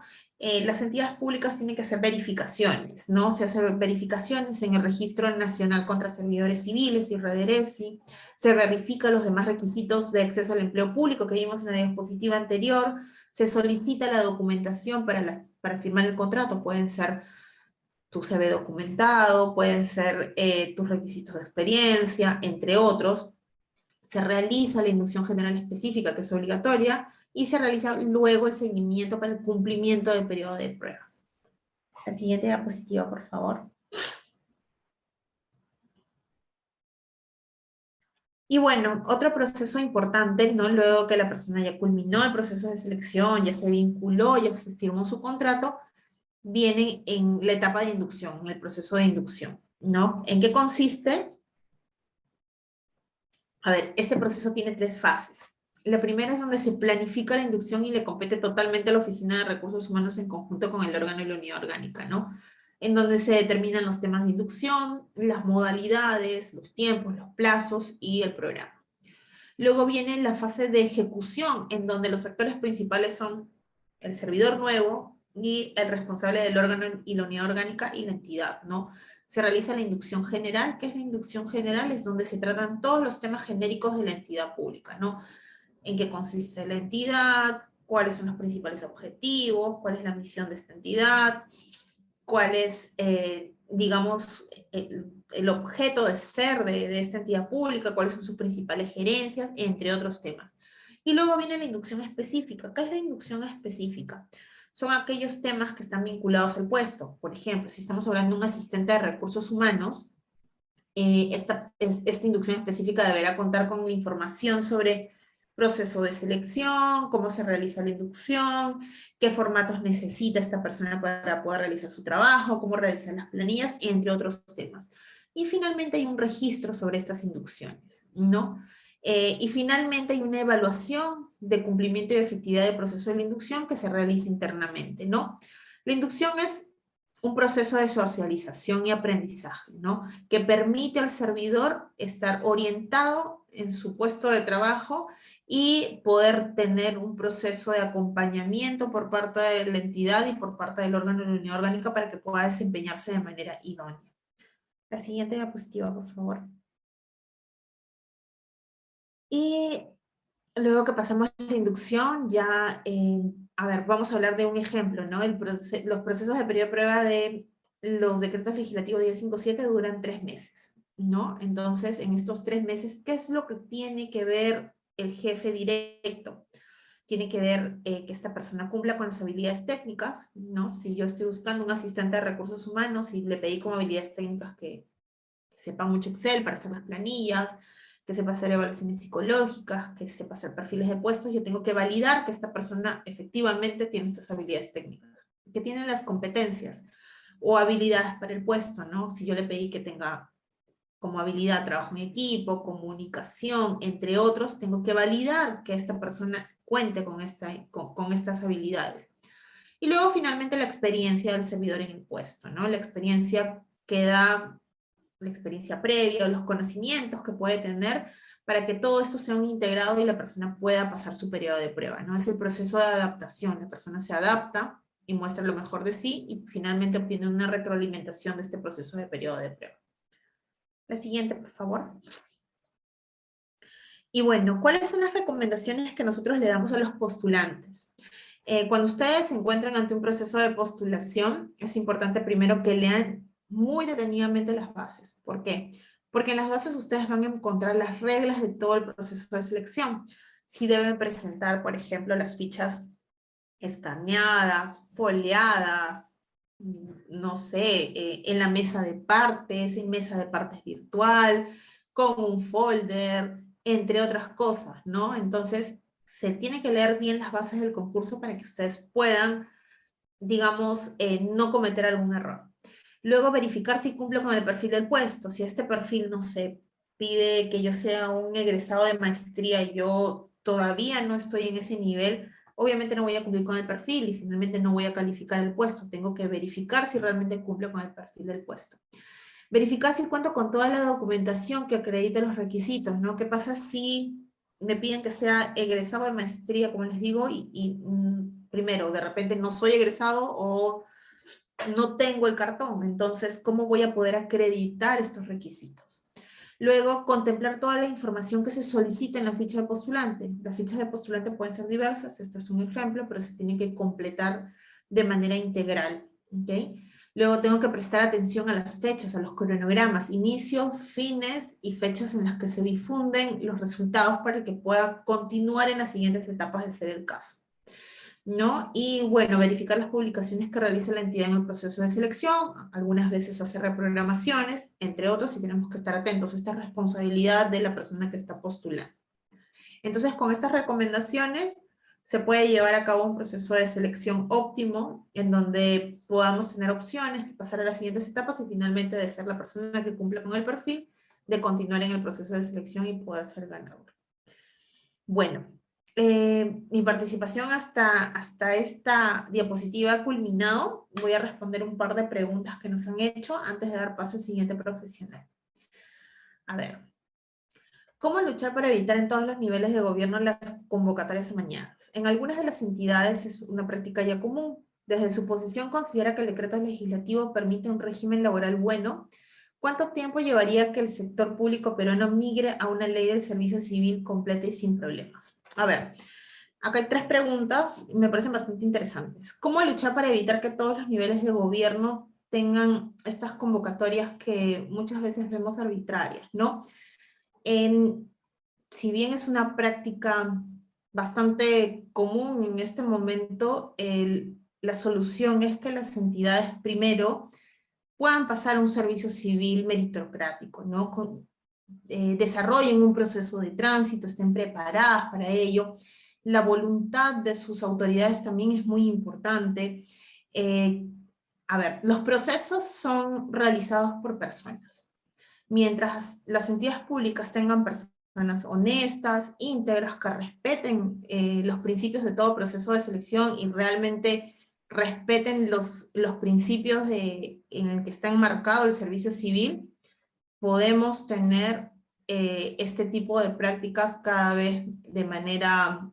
las entidades públicas tienen que hacer verificaciones, ¿no? Se hacen verificaciones en el Registro Nacional contra Servidores Civiles y REDERESI, se verifican los demás requisitos de acceso al empleo público que vimos en la diapositiva anterior, se solicita la documentación para firmar el contrato, pueden ser tu CV documentado, pueden ser tus requisitos de experiencia, entre otros. Se realiza la inducción general específica, que es obligatoria, y se realiza luego el seguimiento para el cumplimiento del periodo de prueba. La siguiente diapositiva, por favor. Y bueno, otro proceso importante, ¿no? Luego que la persona ya culminó el proceso de selección, ya se vinculó, ya se firmó su contrato, viene en la etapa de inducción, en el proceso de inducción, ¿no? ¿En qué consiste? A ver, este proceso tiene 3 fases. La primera es donde se planifica la inducción y le compete totalmente a la Oficina de Recursos Humanos en conjunto con el órgano y la unidad orgánica, ¿no? En donde se determinan los temas de inducción, las modalidades, los tiempos, los plazos y el programa. Luego viene la fase de ejecución, en donde los actores principales son el servidor nuevo y el responsable del órgano y la unidad orgánica y la entidad, ¿no? Se realiza la inducción general. ¿Qué es la inducción general? Es donde se tratan todos los temas genéricos de la entidad pública, ¿no? En qué consiste la entidad, cuáles son los principales objetivos, cuál es la misión de esta entidad, cuál es, digamos, el objeto de ser de esta entidad pública, cuáles son sus principales gerencias, entre otros temas. Y luego viene la inducción específica. ¿Qué es la inducción específica? Son aquellos temas que están vinculados al puesto. Por ejemplo, si estamos hablando de un asistente de recursos humanos, esta inducción específica deberá contar con la información sobre proceso de selección, cómo se realiza la inducción, qué formatos necesita esta persona para poder realizar su trabajo, cómo realizar las planillas, entre otros temas. Y finalmente hay un registro sobre estas inducciones, ¿no? Y finalmente hay una evaluación de cumplimiento y efectividad del proceso de la inducción que se realiza internamente, ¿no? La inducción es un proceso de socialización y aprendizaje, ¿no? Que permite al servidor estar orientado en su puesto de trabajo y poder tener un proceso de acompañamiento por parte de la entidad y por parte del órgano de la unidad orgánica para que pueda desempeñarse de manera idónea. La siguiente diapositiva, por favor. Y luego que pasamos a la inducción, ya, a ver, vamos a hablar de un ejemplo, ¿no? Los procesos de periodo de prueba de los decretos legislativos 1057 duran 3 meses, ¿no? Entonces, en estos 3 meses, ¿qué es lo que tiene que ver el jefe directo? Tiene que ver que esta persona cumpla con las habilidades técnicas, ¿no? Si yo estoy buscando un asistente de recursos humanos y le pedí como habilidades técnicas que sepa mucho Excel para hacer las planillas, que sepa hacer evaluaciones psicológicas, que sepa hacer perfiles de puestos, yo tengo que validar que esta persona efectivamente tiene esas habilidades técnicas, que tiene las competencias o habilidades para el puesto, ¿no? Si yo le pedí que tenga como habilidad trabajo en equipo, comunicación, entre otros, tengo que validar que esta persona cuente con estas habilidades. Y luego finalmente la experiencia del servidor en el puesto, ¿no? La experiencia que da la experiencia previa o los conocimientos que puede tener para que todo esto sea un integrado y la persona pueda pasar su periodo de prueba, ¿no? Es el proceso de adaptación, la persona se adapta y muestra lo mejor de sí y finalmente obtiene una retroalimentación de este proceso de periodo de prueba. La siguiente, por favor. Y bueno, ¿cuáles son las recomendaciones que nosotros le damos a los postulantes? Cuando ustedes se encuentran ante un proceso de postulación, es importante primero que lean muy detenidamente las bases. ¿Por qué? Porque en las bases ustedes van a encontrar las reglas de todo el proceso de selección. Si deben presentar, por ejemplo, las fichas escaneadas, foliadas, no sé, en la mesa de partes, en mesa de partes virtual, con un folder, entre otras cosas, ¿no? Entonces, se tiene que leer bien las bases del concurso para que ustedes puedan, digamos, no cometer algún error. Luego verificar si cumple con el perfil del puesto. Si este perfil, no sé, pide que yo sea un egresado de maestría y yo todavía no estoy en ese nivel, obviamente no voy a cumplir con el perfil y finalmente no voy a calificar el puesto. Tengo que verificar si realmente cumple con el perfil del puesto. Verificar si cuento con toda la documentación que acredite los requisitos, ¿no? ¿Qué pasa si me piden que sea egresado de maestría, como les digo, y primero, de repente no soy egresado o no tengo el cartón, entonces, ¿cómo voy a poder acreditar estos requisitos? Luego, contemplar toda la información que se solicita en la ficha de postulante. Las fichas de postulante pueden ser diversas, este es un ejemplo, pero se tienen que completar de manera integral, ¿ok? Luego tengo que prestar atención a las fechas, a los cronogramas, inicios, fines y fechas en las que se difunden los resultados para que pueda continuar en las siguientes etapas de ser el caso, ¿no? Y bueno, verificar las publicaciones que realiza la entidad en el proceso de selección, algunas veces hace reprogramaciones, entre otros, y tenemos que estar atentos. Esta es responsabilidad de la persona que está postulando. Entonces, con estas recomendaciones, se puede llevar a cabo un proceso de selección óptimo, en donde podamos tener opciones de pasar a las siguientes etapas, y finalmente de ser la persona que cumpla con el perfil, de continuar en el proceso de selección y poder ser ganador. Bueno, mi participación hasta esta diapositiva ha culminado. Voy a responder un par de preguntas que nos han hecho antes de dar paso al siguiente profesional. A ver, ¿cómo luchar para evitar en todos los niveles de gobierno las convocatorias amañadas? En algunas de las entidades es una práctica ya común. Desde su posición considera que el decreto legislativo permite un régimen laboral bueno. ¿Cuánto tiempo llevaría que el sector público peruano migre a una ley del servicio civil completa y sin problemas? A ver, acá hay 3 preguntas, me parecen bastante interesantes. ¿Cómo luchar para evitar que todos los niveles de gobierno tengan estas convocatorias que muchas veces vemos arbitrarias, ¿no? Si bien es una práctica bastante común en este momento, la solución es que las entidades primero puedan pasar a un servicio civil meritocrático, ¿no? Desarrollen un proceso de tránsito, estén preparadas para ello. La voluntad de sus autoridades también es muy importante. A ver, los procesos son realizados por personas. Mientras las entidades públicas tengan personas honestas, íntegras, que respeten los principios de todo proceso de selección y realmente respeten los principios en el que está enmarcado el servicio civil, podemos tener este tipo de prácticas cada vez de manera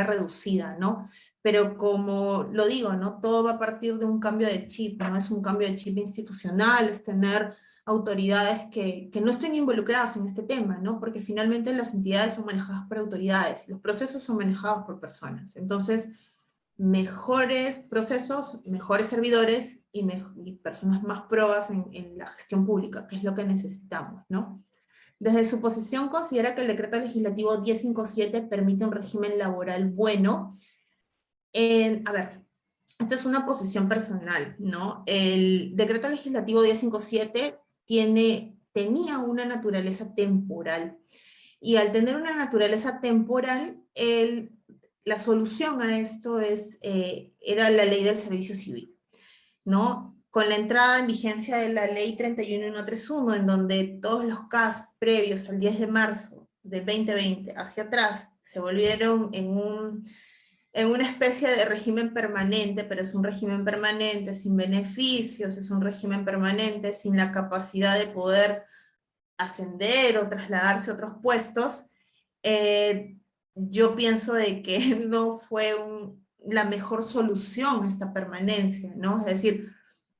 reducida, ¿no? Pero como lo digo, ¿no? Todo va a partir de un cambio de chip, ¿no? Es un cambio de chip institucional, es tener autoridades que no estén involucradas en este tema, ¿no? Porque finalmente las entidades son manejadas por autoridades, los procesos son manejados por personas. Entonces, mejores procesos, mejores servidores y personas más probas en la gestión pública, que es lo que necesitamos, ¿no? Desde su posición considera que el decreto legislativo 1057 permite un régimen laboral bueno. A ver, esta es una posición personal, ¿no? El decreto legislativo 1057 tenía una naturaleza temporal, y al tener una naturaleza temporal, la solución a esto era la ley del servicio civil, ¿no? Con la entrada en vigencia de la ley 31131, en donde todos los CAS previos al 10 de marzo de 2020 hacia atrás se volvieron en una especie de régimen permanente, pero es un régimen permanente sin beneficios, es un régimen permanente sin la capacidad de poder ascender o trasladarse a otros puestos. Yo pienso de que no fue la mejor solución esta permanencia, ¿no? Es decir,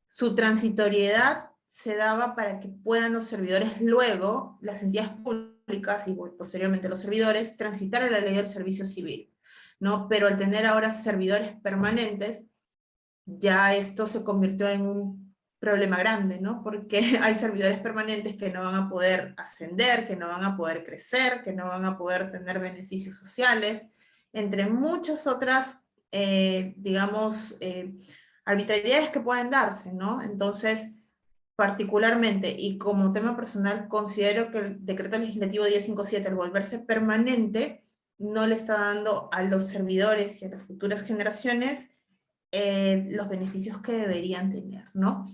su transitoriedad se daba para que puedan los servidores luego, las entidades públicas y posteriormente los servidores, transitar a la ley del servicio civil, ¿no? Pero al tener ahora servidores permanentes, ya esto se convirtió en un problema grande, ¿no? Porque hay servidores permanentes que no van a poder ascender, que no van a poder crecer, que no van a poder tener beneficios sociales, entre muchas otras, digamos, arbitrariedades que pueden darse, ¿no? Entonces, particularmente, y como tema personal, considero que el decreto legislativo 1057, al volverse permanente, no le está dando a los servidores y a las futuras generaciones los beneficios que deberían tener, ¿no?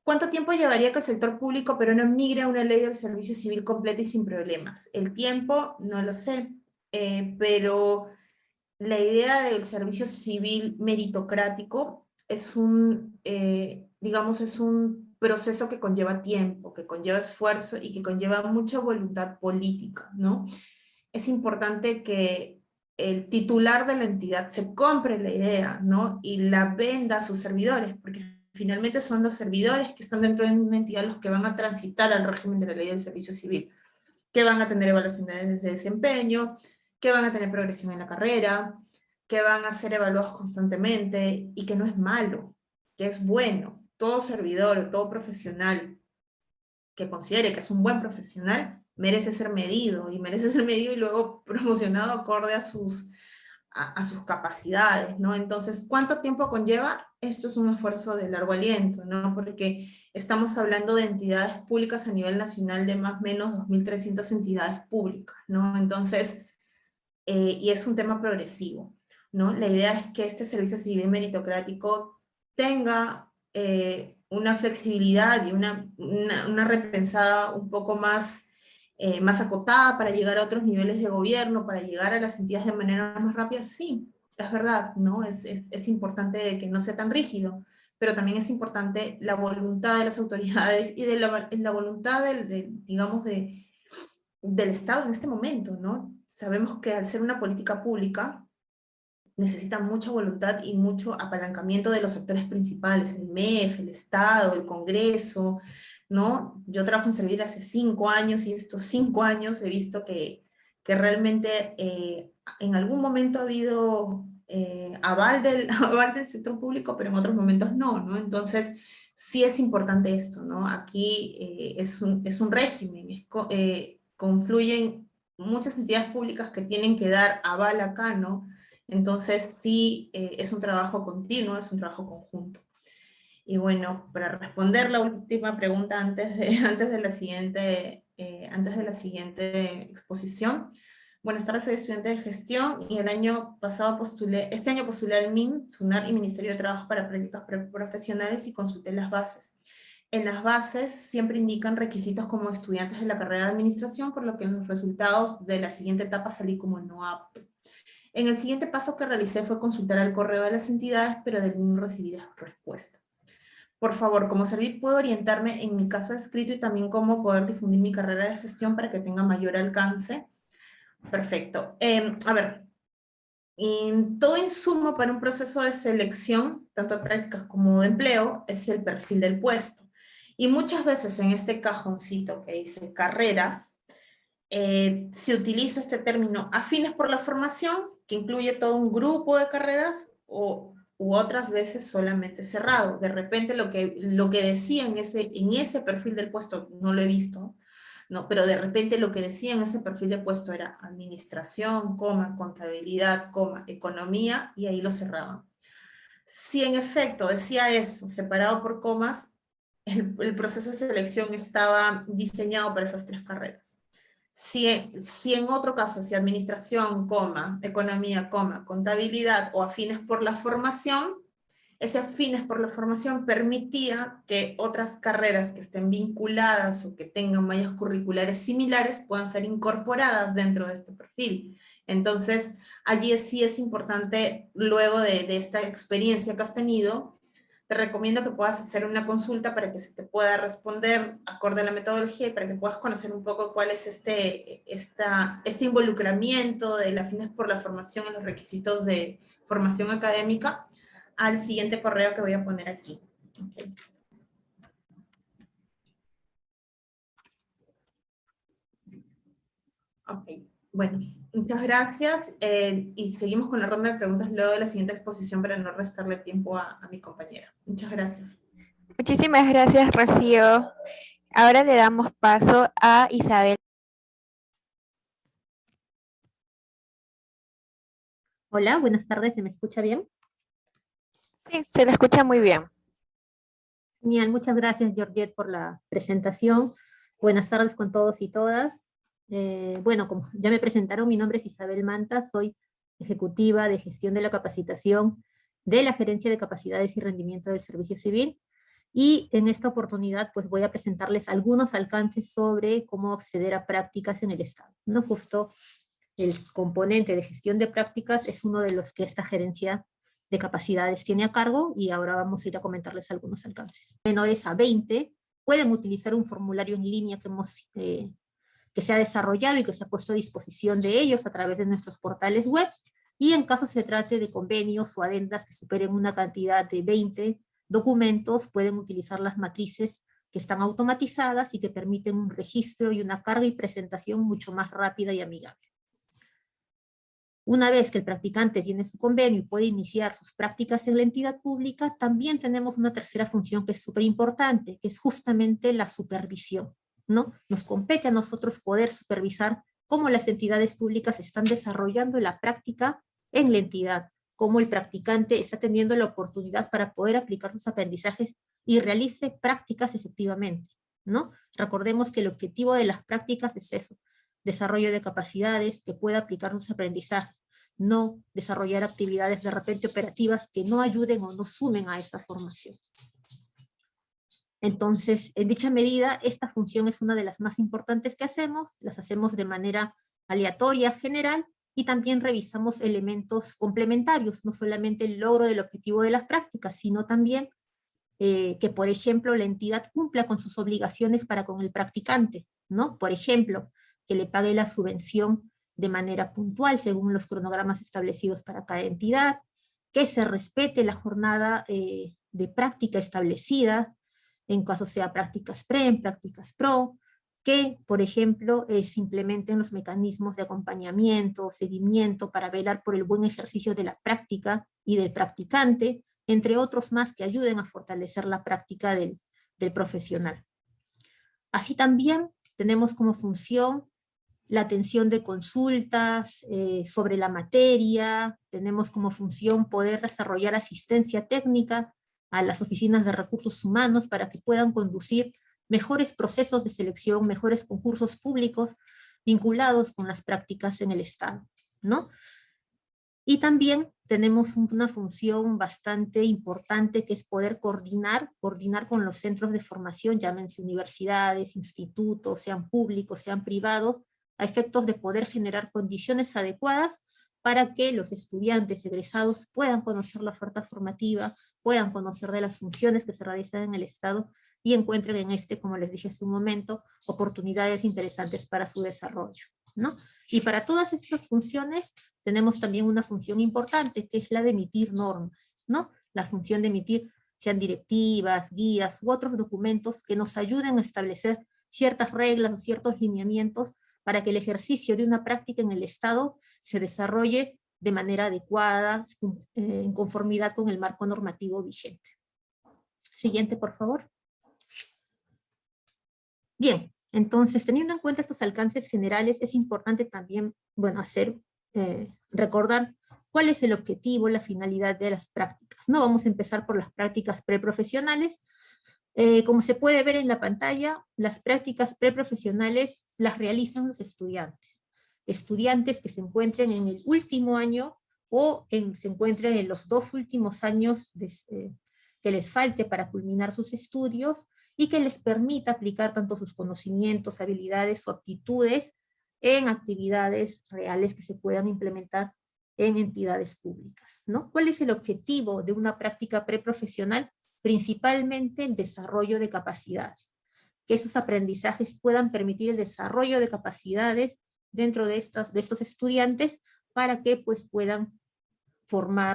¿Cuánto tiempo llevaría que el sector público peruano migre a una ley del servicio civil completa y sin problemas? El tiempo, no lo sé, pero la idea del servicio civil meritocrático es digamos, es un proceso que conlleva tiempo, que conlleva esfuerzo y que conlleva mucha voluntad política, ¿no? Es importante que el titular de la entidad se compre la idea, ¿no? Y la venda a sus servidores, porque finalmente son los servidores que están dentro de una entidad los que van a transitar al régimen de la ley del servicio civil, que van a tener evaluaciones de desempeño, que van a tener progresión en la carrera, que van a ser evaluados constantemente, y que no es malo, que es bueno. Todo servidor o todo profesional que considere que es un buen profesional merece ser medido, y luego promocionado acorde a sus capacidades, ¿no? Entonces, ¿cuánto tiempo conlleva? Esto es un esfuerzo de largo aliento, ¿no? Porque estamos hablando de entidades públicas a nivel nacional de más o menos 2.300 entidades públicas, ¿no? Entonces, y es un tema progresivo, ¿no? La idea es que este servicio civil meritocrático tenga una flexibilidad y una repensada un poco más, más acotada para llegar a otros niveles de gobierno, para llegar a las entidades de manera más rápida. Sí, es verdad, ¿no? Es importante que no sea tan rígido, pero también es importante la voluntad de las autoridades y de la voluntad digamos, del Estado en este momento, ¿no? Sabemos que al ser una política pública, necesita mucha voluntad y mucho apalancamiento de los actores principales, el MEF, el Estado, el Congreso, ¿no? Yo trabajo en Servir hace 5 años, y estos 5 años he visto que realmente en algún momento ha habido aval del sector público, pero en otros momentos no, ¿no? Entonces, sí es importante esto, ¿no? Aquí es un régimen, confluyen muchas entidades públicas que tienen que dar aval acá, ¿no? Entonces sí, es un trabajo continuo, es un trabajo conjunto. Y bueno, para responder la última pregunta antes de la siguiente exposición. Buenas tardes, soy estudiante de gestión y este año postulé al MIN, SUNAR y Ministerio de Trabajo para prácticas profesionales y consulté las bases. En las bases siempre indican requisitos como estudiantes de la carrera de administración, por lo que en los resultados de la siguiente etapa salí como no apto. En el siguiente paso que realicé fue consultar el correo de las entidades, pero de no recibí respuesta. Por favor, como Servir, ¿puedo orientarme en mi caso escrito y también cómo poder difundir mi carrera de gestión para que tenga mayor alcance? Perfecto. A ver, todo insumo para un proceso de selección, tanto de prácticas como de empleo, es el perfil del puesto. Y muchas veces en este cajoncito que dice carreras, se utiliza este término afines por la formación, que incluye todo un grupo de carreras, u otras veces solamente cerrado. De repente lo que decía en ese perfil del puesto, no lo he visto, ¿no? Pero de repente lo que decía en ese perfil de puesto era administración, contabilidad, economía, y ahí lo cerraban. Si en efecto decía eso, separado por comas, el proceso de selección estaba diseñado para esas 3 carreras. Si en otro caso, si administración, economía, contabilidad o afines por la formación, ese afines por la formación permitía que otras carreras que estén vinculadas o que tengan mallas curriculares similares puedan ser incorporadas dentro de este perfil. Entonces, allí sí es importante, luego de esta experiencia que has tenido, te recomiendo que puedas hacer una consulta para que se te pueda responder acorde a la metodología y para que puedas conocer un poco cuál es este involucramiento de afines por la formación en los requisitos de formación académica, al siguiente correo que voy a poner aquí. Okay. Ok, bueno, muchas gracias, y seguimos con la ronda de preguntas luego de la siguiente exposición para no restarle tiempo a mi compañera. Muchas gracias. Muchísimas gracias, Rocío. Ahora le damos paso a Isabel. Hola, buenas tardes, ¿se me escucha bien? Sí, se la escucha muy bien. Genial, muchas gracias, Georgette, por la presentación. Buenas tardes con todos y todas. Bueno, como ya me presentaron, mi nombre es Isabel Manta, soy ejecutiva de gestión de la capacitación de la Gerencia de Capacidades y Rendimiento del Servicio Civil, y en esta oportunidad pues voy a presentarles algunos alcances sobre cómo acceder a prácticas en el Estado, ¿no? Justo el componente de gestión de prácticas es uno de los que esta gerencia de capacidades tiene a cargo, y ahora vamos a ir a comentarles algunos alcances. Menores a 20 pueden utilizar un formulario en línea que hemos que se ha desarrollado y que se ha puesto a disposición de ellos a través de nuestros portales web, y en caso se trate de convenios o adendas que superen una cantidad de 20 documentos, pueden utilizar las matrices que están automatizadas y que permiten un registro y una carga y presentación mucho más rápida y amigable. Una vez que el practicante tiene su convenio y puede iniciar sus prácticas en la entidad pública, también tenemos una tercera función que es súper importante, que es justamente la supervisión, ¿no? Nos compete a nosotros poder supervisar cómo las entidades públicas están desarrollando la práctica en la entidad, cómo el practicante está teniendo la oportunidad para poder aplicar sus aprendizajes y realice prácticas efectivamente, ¿no? Recordemos que el objetivo de las prácticas es eso, desarrollo de capacidades, que pueda aplicar sus aprendizajes, no desarrollar actividades de repente operativas que no ayuden o no sumen a esa formación. Entonces, en dicha medida, esta función es una de las más importantes que hacemos, las hacemos de manera aleatoria, general, y también revisamos elementos complementarios, no solamente el logro del objetivo de las prácticas, sino también que, por ejemplo, la entidad cumpla con sus obligaciones para con el practicante, ¿no? Por ejemplo, que le pague la subvención de manera puntual según los cronogramas establecidos para cada entidad, que se respete la jornada de práctica establecida, en caso sea prácticas PREM, prácticas PRO, que, por ejemplo, se implementen los mecanismos de acompañamiento, seguimiento para velar por el buen ejercicio de la práctica y del practicante, entre otros más que ayuden a fortalecer la práctica del profesional. Así también tenemos como función la atención de consultas sobre la materia, tenemos como función poder desarrollar asistencia técnica a las oficinas de recursos humanos para que puedan conducir mejores procesos de selección, mejores concursos públicos vinculados con las prácticas en el Estado, ¿no? Y también tenemos una función bastante importante que es poder coordinar con los centros de formación, llámense universidades, institutos, sean públicos, sean privados, a efectos de poder generar condiciones adecuadas para que los estudiantes egresados puedan conocer la oferta formativa, puedan conocer de las funciones que se realizan en el Estado y encuentren en este, como les dije hace un momento, oportunidades interesantes para su desarrollo, ¿no? Y para todas estas funciones tenemos también una función importante, que es la de emitir normas, ¿no? La función de emitir, sean directivas, guías u otros documentos que nos ayuden a establecer ciertas reglas o ciertos lineamientos para que el ejercicio de una práctica en el Estado se desarrolle de manera adecuada, en conformidad con el marco normativo vigente. Siguiente, por favor. Bien, entonces, teniendo en cuenta estos alcances generales, es importante también, bueno, recordar cuál es el objetivo, la finalidad de las prácticas, ¿no? Vamos a empezar por las prácticas preprofesionales. Como se puede ver en la pantalla, las prácticas preprofesionales las realizan los estudiantes. Estudiantes que se encuentren en el último año o se encuentren en los 2 últimos años que les falte para culminar sus estudios y que les permita aplicar tanto sus conocimientos, habilidades o aptitudes en actividades reales que se puedan implementar en entidades públicas, ¿no? ¿Cuál es el objetivo de una práctica preprofesional? Principalmente el desarrollo de capacidades, que esos aprendizajes puedan permitir el desarrollo de capacidades dentro de estos estudiantes para que pues puedan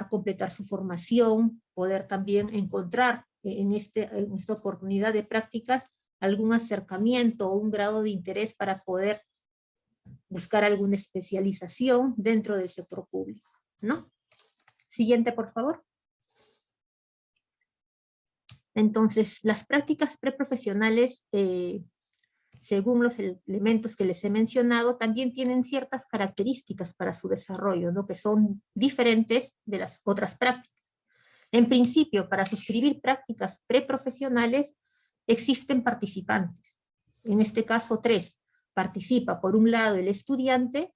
completar su formación, poder también encontrar en esta oportunidad de prácticas algún acercamiento o un grado de interés para poder buscar alguna especialización dentro del sector público, ¿no? Siguiente, por favor. Entonces, las prácticas preprofesionales, según los elementos que les he mencionado, también tienen ciertas características para su desarrollo, ¿no? Que son diferentes de las otras prácticas. En principio, para suscribir prácticas preprofesionales, existen participantes. En este caso, 3. Participa, por un lado, el estudiante,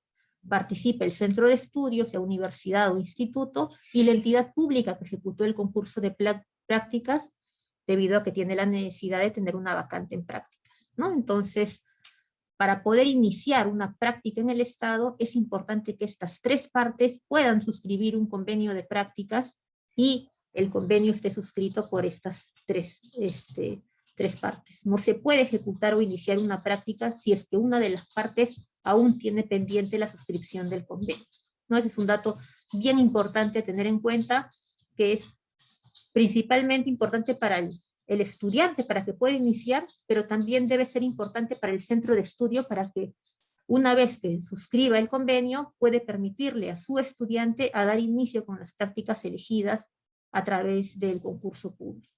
participa el centro de estudios, sea universidad o instituto, y la entidad pública que ejecutó el concurso de prácticas, debido a que tiene la necesidad de tener una vacante en prácticas, ¿no? Entonces, para poder iniciar una práctica en el Estado, es importante que estas 3 partes puedan suscribir un convenio de prácticas y el convenio esté suscrito por estas 3 tres partes. No se puede ejecutar o iniciar una práctica si es que una de las partes aún tiene pendiente la suscripción del convenio, ¿no? Ese es un dato bien importante a tener en cuenta, que es principalmente importante para el estudiante, para que pueda iniciar, pero también debe ser importante para el centro de estudio, para que una vez que suscriba el convenio, puede permitirle a su estudiante a dar inicio con las prácticas elegidas a través del concurso público.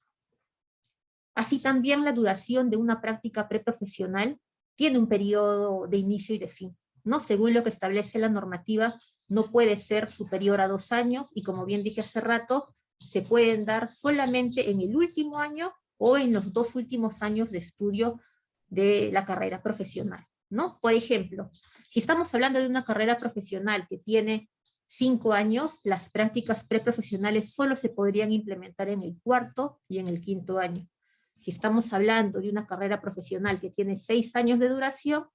Así también la duración de una práctica preprofesional tiene un periodo de inicio y de fin, ¿no? Según lo que establece la normativa, no puede ser superior a 2 años, y como bien dije hace rato, se pueden dar solamente en el último año o en los 2 últimos años de estudio de la carrera profesional, ¿no? Por ejemplo, si estamos hablando de una carrera profesional que tiene 5 años, las prácticas preprofesionales solo se podrían implementar en el 4º y en el 5º año. Si estamos hablando de una carrera profesional que tiene 6 años de duración,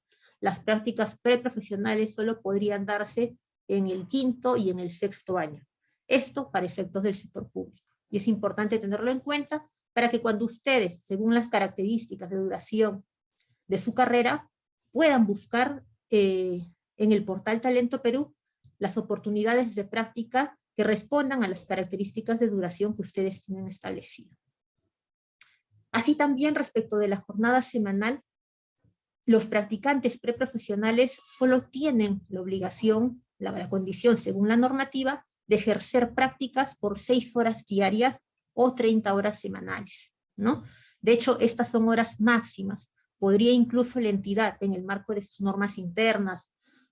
las prácticas preprofesionales solo podrían darse en el 5º y en el 6º año. Esto para efectos del sector público. Y es importante tenerlo en cuenta para que cuando ustedes, según las características de duración de su carrera, puedan buscar en el portal Talento Perú las oportunidades de práctica que respondan a las características de duración que ustedes tienen establecido. Así también, respecto de la jornada semanal, los practicantes preprofesionales solo tienen la obligación, la condición según la normativa, de ejercer prácticas por 6 horas diarias o 30 horas semanales, ¿no? De hecho, estas son horas máximas. Podría incluso la entidad, en el marco de sus normas internas,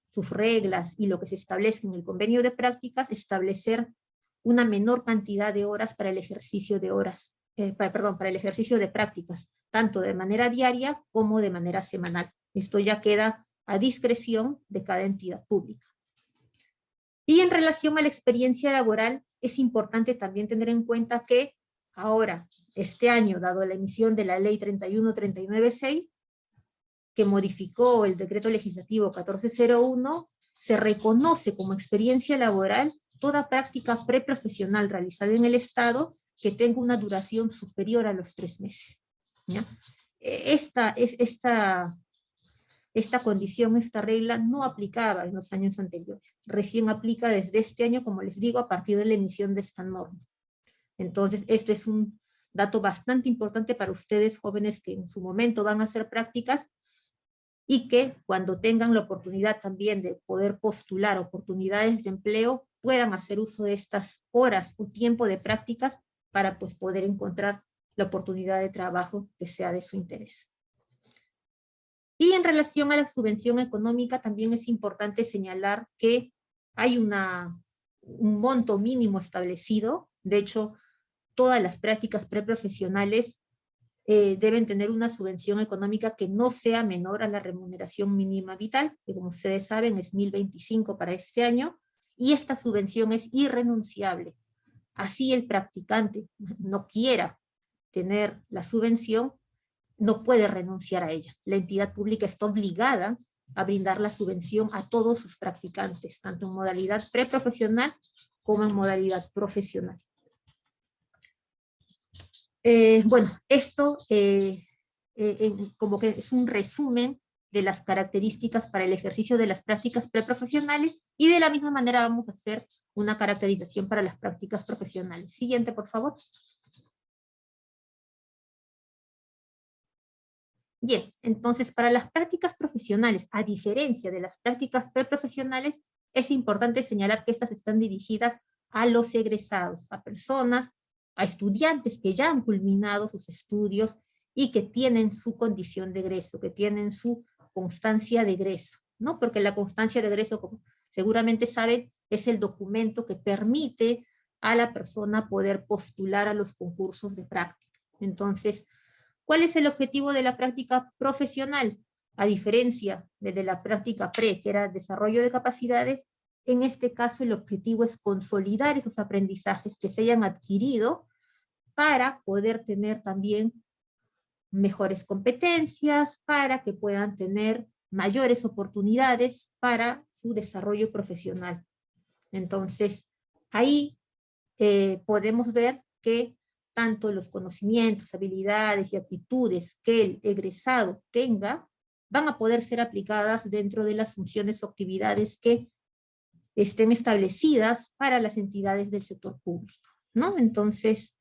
sus reglas y lo que se establece en el convenio de prácticas, establecer una menor cantidad de horas para el ejercicio de para el ejercicio de prácticas, tanto de manera diaria como de manera semanal. Esto ya queda a discreción de cada entidad pública. Y en relación a la experiencia laboral, es importante también tener en cuenta que ahora, este año, dado la emisión de la ley 31396, que modificó el decreto legislativo 1401, se reconoce como experiencia laboral toda práctica preprofesional realizada en el Estado que tenga una duración superior a los 3 meses. ¿Ya? Esta condición, esta regla, no aplicaba en los años anteriores. Recién aplica desde este año, como les digo, a partir de la emisión de esta norma. Entonces, esto es un dato bastante importante para ustedes, jóvenes que en su momento van a hacer prácticas, y que cuando tengan la oportunidad también de poder postular oportunidades de empleo, puedan hacer uso de estas horas o tiempo de prácticas para pues, poder encontrar la oportunidad de trabajo que sea de su interés. Y en relación a la subvención económica, también es importante señalar que hay un monto mínimo establecido. De hecho, todas las prácticas preprofesionales deben tener una subvención económica que no sea menor a la remuneración mínima vital, que como ustedes saben es 1.025 para este año, y esta subvención es irrenunciable. Así el practicante no quiera tener la subvención, no puede renunciar a ella. La entidad pública está obligada a brindar la subvención a todos sus practicantes, tanto en modalidad preprofesional como en modalidad profesional. Bueno, esto como que es un resumen de las características para el ejercicio de las prácticas preprofesionales, y de la misma manera vamos a hacer una caracterización para las prácticas profesionales. Siguiente, por favor. Bien, entonces para las prácticas profesionales, a diferencia de las prácticas preprofesionales, es importante señalar que estas están dirigidas a los egresados, a personas, a estudiantes que ya han culminado sus estudios y que tienen su condición de egreso, que tienen su constancia de egreso, ¿no? Porque la constancia de egreso, como seguramente saben, es el documento que permite a la persona poder postular a los concursos de práctica. Entonces, ¿cuál es el objetivo de la práctica profesional? A diferencia de la práctica pre, que era desarrollo de capacidades, en este caso el objetivo es consolidar esos aprendizajes que se hayan adquirido para poder tener también mejores competencias, para que puedan tener mayores oportunidades para su desarrollo profesional. Entonces, ahí podemos ver que tanto los conocimientos, habilidades y actitudes que el egresado tenga, van a poder ser aplicadas dentro de las funciones o actividades que estén establecidas para las entidades del sector público, ¿no? Entonces,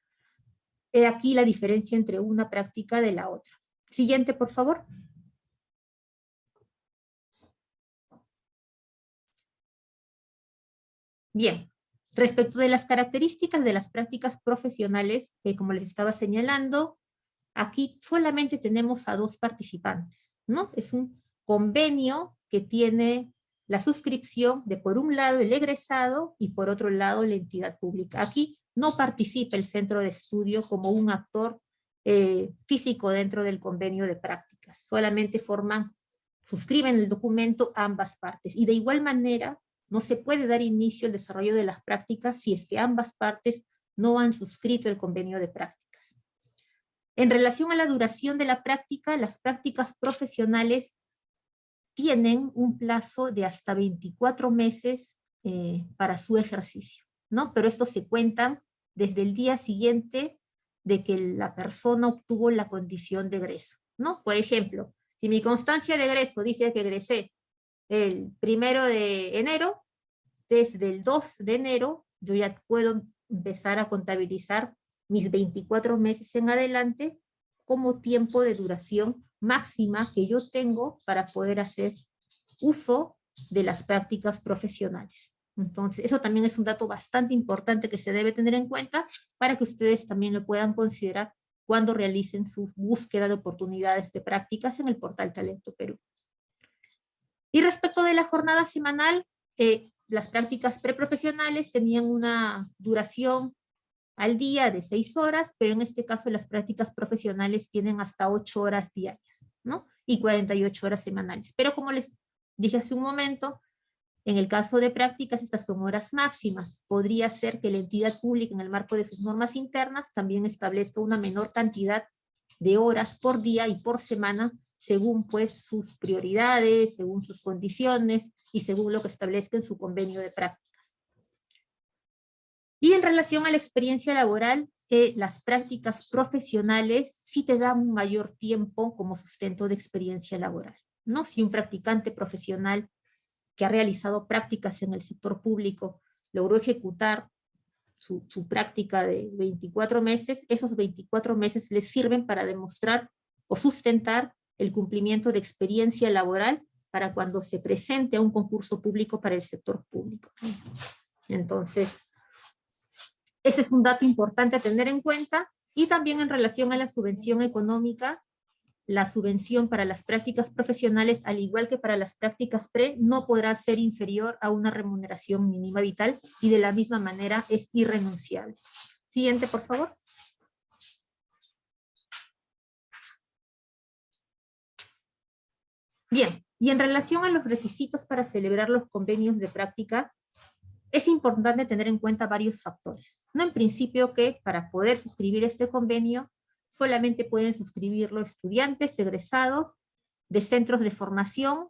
he aquí la diferencia entre una práctica de la otra. Siguiente, por favor. Bien, respecto de las características de las prácticas profesionales, como les estaba señalando, aquí solamente tenemos a 2 participantes, ¿no? Es un convenio que tiene la suscripción de, por un lado, el egresado y por otro lado, la entidad pública. Aquí no participa el centro de estudio como un actor físico dentro del convenio de prácticas. Solamente suscriben el documento ambas partes. Y de igual manera, no se puede dar inicio al desarrollo de las prácticas si es que ambas partes no han suscrito el convenio de prácticas. En relación a la duración de la práctica, las prácticas profesionales tienen un plazo de hasta 24 meses para su ejercicio, ¿no? Pero estos se cuentan desde el día siguiente de que la persona obtuvo la condición de egreso, ¿no? Por ejemplo, si mi constancia de egreso dice que egresé el 1 de enero, desde el 2 de enero yo ya puedo empezar a contabilizar mis 24 meses en adelante como tiempo de duración máxima que yo tengo para poder hacer uso de las prácticas profesionales. Entonces, eso también es un dato bastante importante que se debe tener en cuenta para que ustedes también lo puedan considerar cuando realicen su búsqueda de oportunidades de prácticas en el portal Talento Perú. Y respecto de la jornada semanal, las prácticas preprofesionales tenían una duración al día de 6 horas, pero en este caso las prácticas profesionales tienen hasta 8 horas diarias, ¿no? Y 48 horas semanales. Pero como les dije hace un momento, en el caso de prácticas, estas son horas máximas. Podría ser que la entidad pública, en el marco de sus normas internas, también establezca una menor cantidad de horas por día y por semana, según pues sus prioridades, según sus condiciones y según lo que establezca en su convenio de prácticas. Y en relación a la experiencia laboral, las prácticas profesionales sí te dan un mayor tiempo como sustento de experiencia laboral, ¿no? Si un practicante profesional que ha realizado prácticas en el sector público logró ejecutar su práctica de 24 meses, esos 24 meses les sirven para demostrar o sustentar el cumplimiento de experiencia laboral para cuando se presente a un concurso público para el sector público. Entonces, ese es un dato importante a tener en cuenta. Y también en relación a la subvención económica, la subvención para las prácticas profesionales, al igual que para las prácticas pre, no podrá ser inferior a una remuneración mínima vital y de la misma manera es irrenunciable. Siguiente, por favor. Bien, y en relación a los requisitos para celebrar los convenios de práctica, es importante tener en cuenta varios factores. No, en principio que para poder suscribir este convenio solamente pueden suscribirlo estudiantes egresados de centros de formación,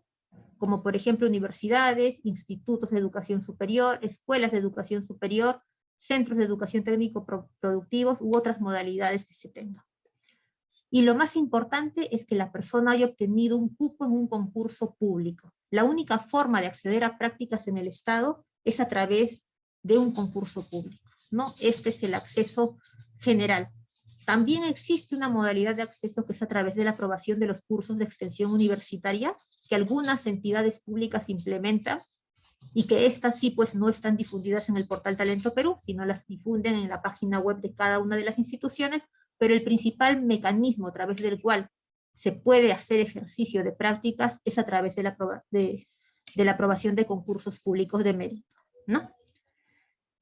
como por ejemplo universidades, institutos de educación superior, escuelas de educación superior, centros de educación técnico productivos u otras modalidades que se tengan. Y lo más importante es que la persona haya obtenido un cupo en un concurso público. La única forma de acceder a prácticas en el Estado es a través de un concurso público, ¿no? Este es el acceso general. También existe una modalidad de acceso que es a través de la aprobación de los cursos de extensión universitaria que algunas entidades públicas implementan y que estas sí pues no están difundidas en el portal Talento Perú, sino las difunden en la página web de cada una de las instituciones, pero el principal mecanismo a través del cual se puede hacer ejercicio de prácticas es a través de la aprobación de concursos públicos de mérito, ¿no?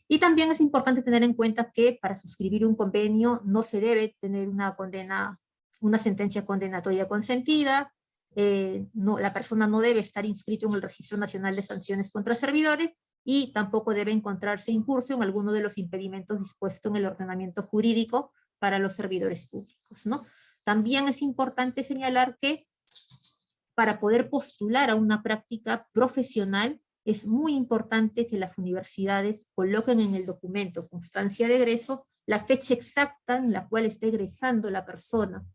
Y también es importante tener en cuenta que para suscribir un convenio no se debe tener una sentencia condenatoria consentida, la persona no debe estar inscrito en el Registro Nacional de Sanciones contra Servidores y tampoco debe encontrarse incurso en alguno de los impedimentos dispuestos en el ordenamiento jurídico para los servidores públicos, ¿no? También es importante señalar que para poder postular a una práctica profesional es muy importante que las universidades coloquen en el documento constancia de egreso la fecha exacta en la cual está egresando la persona.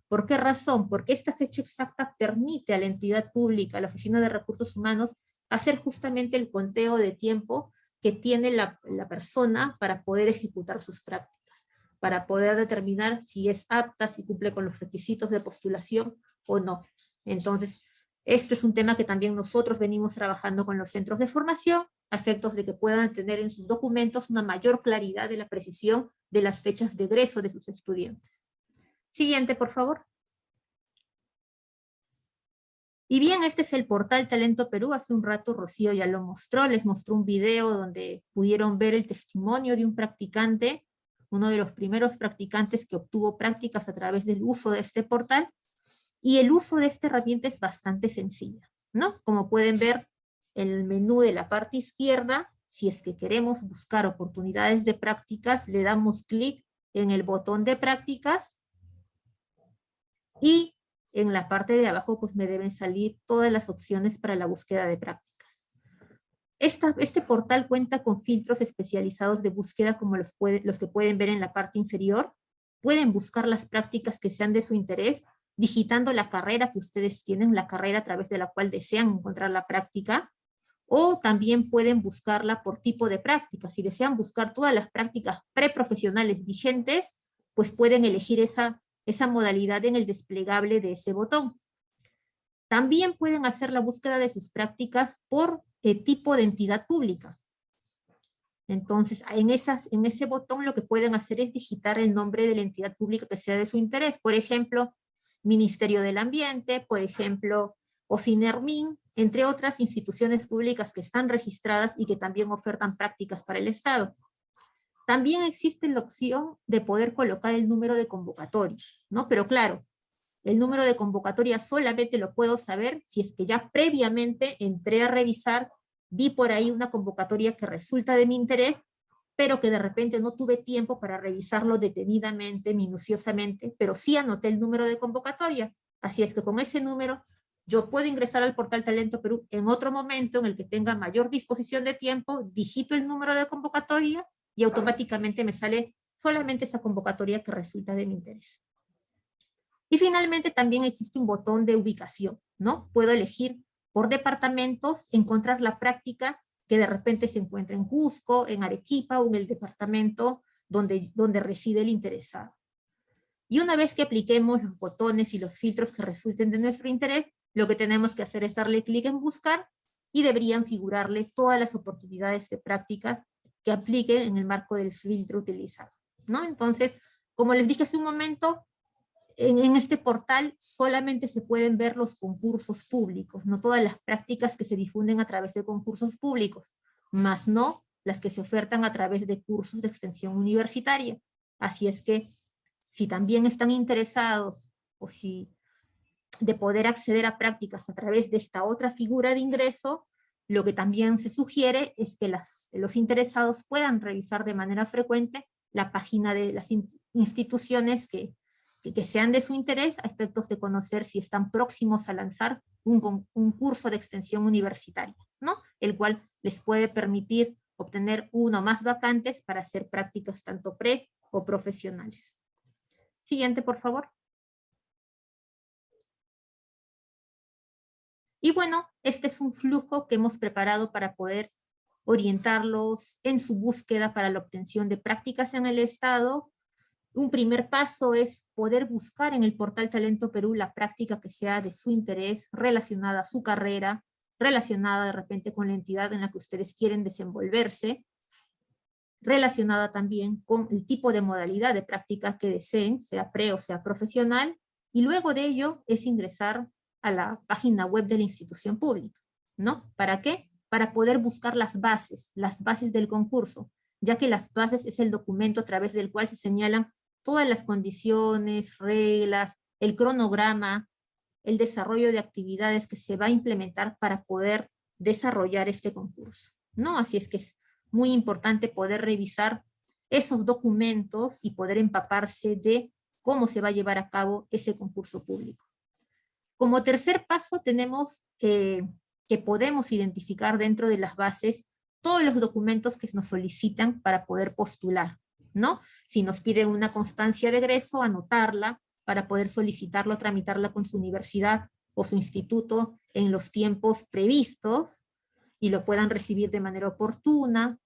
¿Por qué razón? Porque esta fecha exacta permite a la entidad pública, a la Oficina de Recursos Humanos, hacer justamente el conteo de tiempo que tiene la persona para poder ejecutar sus prácticas, para poder determinar si es apta, si cumple con los requisitos de postulación o no. Entonces, esto es un tema que también nosotros venimos trabajando con los centros de formación, a efectos de que puedan tener en sus documentos una mayor claridad de la precisión de las fechas de egreso de sus estudiantes. Siguiente, por favor. Y bien, este es el portal Talento Perú. Hace un rato Rocío ya lo mostró, les mostró un video donde pudieron ver el testimonio de un practicante, uno de los primeros practicantes que obtuvo prácticas a través del uso de este portal, y el uso de esta herramienta es bastante sencilla, ¿no? Como pueden ver, en el menú de la parte izquierda, si es que queremos buscar oportunidades de prácticas, le damos clic en el botón de prácticas, y en la parte de abajo pues me deben salir todas las opciones para la búsqueda de prácticas. Este portal cuenta con filtros especializados de búsqueda como los que pueden ver en la parte inferior. Pueden buscar las prácticas que sean de su interés, digitando la carrera que ustedes tienen, la carrera a través de la cual desean encontrar la práctica, o también pueden buscarla por tipo de práctica. Si desean buscar todas las prácticas preprofesionales vigentes, pues pueden elegir esa modalidad en el desplegable de ese botón. También pueden hacer la búsqueda de sus prácticas por tipo de entidad pública. Entonces, en ese botón lo que pueden hacer es digitar el nombre de la entidad pública que sea de su interés. Por ejemplo, Ministerio del Ambiente, por ejemplo, OCINERMIN, entre otras instituciones públicas que están registradas y que también ofertan prácticas para el Estado. También existe la opción de poder colocar el número de convocatoria, ¿no? Pero claro, el número de convocatoria solamente lo puedo saber si es que ya previamente entré a revisar, vi por ahí una convocatoria que resulta de mi interés, pero que de repente no tuve tiempo para revisarlo detenidamente, minuciosamente, pero sí anoté el número de convocatoria. Así es que con ese número yo puedo ingresar al portal Talento Perú en otro momento en el que tenga mayor disposición de tiempo, digito el número de convocatoria y automáticamente me sale solamente esa convocatoria que resulta de mi interés. Y finalmente también existe un botón de ubicación, ¿no? Puedo elegir por departamentos, encontrar la práctica que de repente se encuentra en Cusco, en Arequipa o en el departamento donde reside el interesado. Y una vez que apliquemos los botones y los filtros que resulten de nuestro interés, lo que tenemos que hacer es darle clic en buscar y deberían figurarle todas las oportunidades de práctica que apliquen en el marco del filtro utilizado, ¿no? Entonces, como les dije hace un momento, en este portal solamente se pueden ver los concursos públicos, no todas las prácticas que se difunden a través de concursos públicos, más no las que se ofertan a través de cursos de extensión universitaria. Así es que, si también están interesados o si de poder acceder a prácticas a través de esta otra figura de ingreso, lo que también se sugiere es que los interesados puedan revisar de manera frecuente la página de las instituciones que sean de su interés a efectos de conocer si están próximos a lanzar un curso de extensión universitaria, ¿no? El cual les puede permitir obtener uno o más vacantes para hacer prácticas tanto pre o profesionales. Siguiente, por favor. Y bueno, este es un flujo que hemos preparado para poder orientarlos en su búsqueda para la obtención de prácticas en el Estado. Un primer paso es poder buscar en el portal Talento Perú la práctica que sea de su interés, relacionada a su carrera, relacionada de repente con la entidad en la que ustedes quieren desenvolverse, relacionada también con el tipo de modalidad de práctica que deseen, sea pre o sea profesional, y luego de ello es ingresar a la página web de la institución pública, ¿no? ¿Para qué? Para poder buscar las bases del concurso, ya que las bases es el documento a través del cual se señalan todas las condiciones, reglas, el cronograma, el desarrollo de actividades que se va a implementar para poder desarrollar este concurso, ¿no? Así es que es muy importante poder revisar esos documentos y poder empaparse de cómo se va a llevar a cabo ese concurso público. Como tercer paso tenemos que podemos identificar dentro de las bases todos los documentos que nos solicitan para poder postular, ¿no? Si nos piden una constancia de egreso, anotarla para poder solicitarlo, tramitarla con su universidad o su instituto en los tiempos previstos y lo puedan recibir de manera oportuna.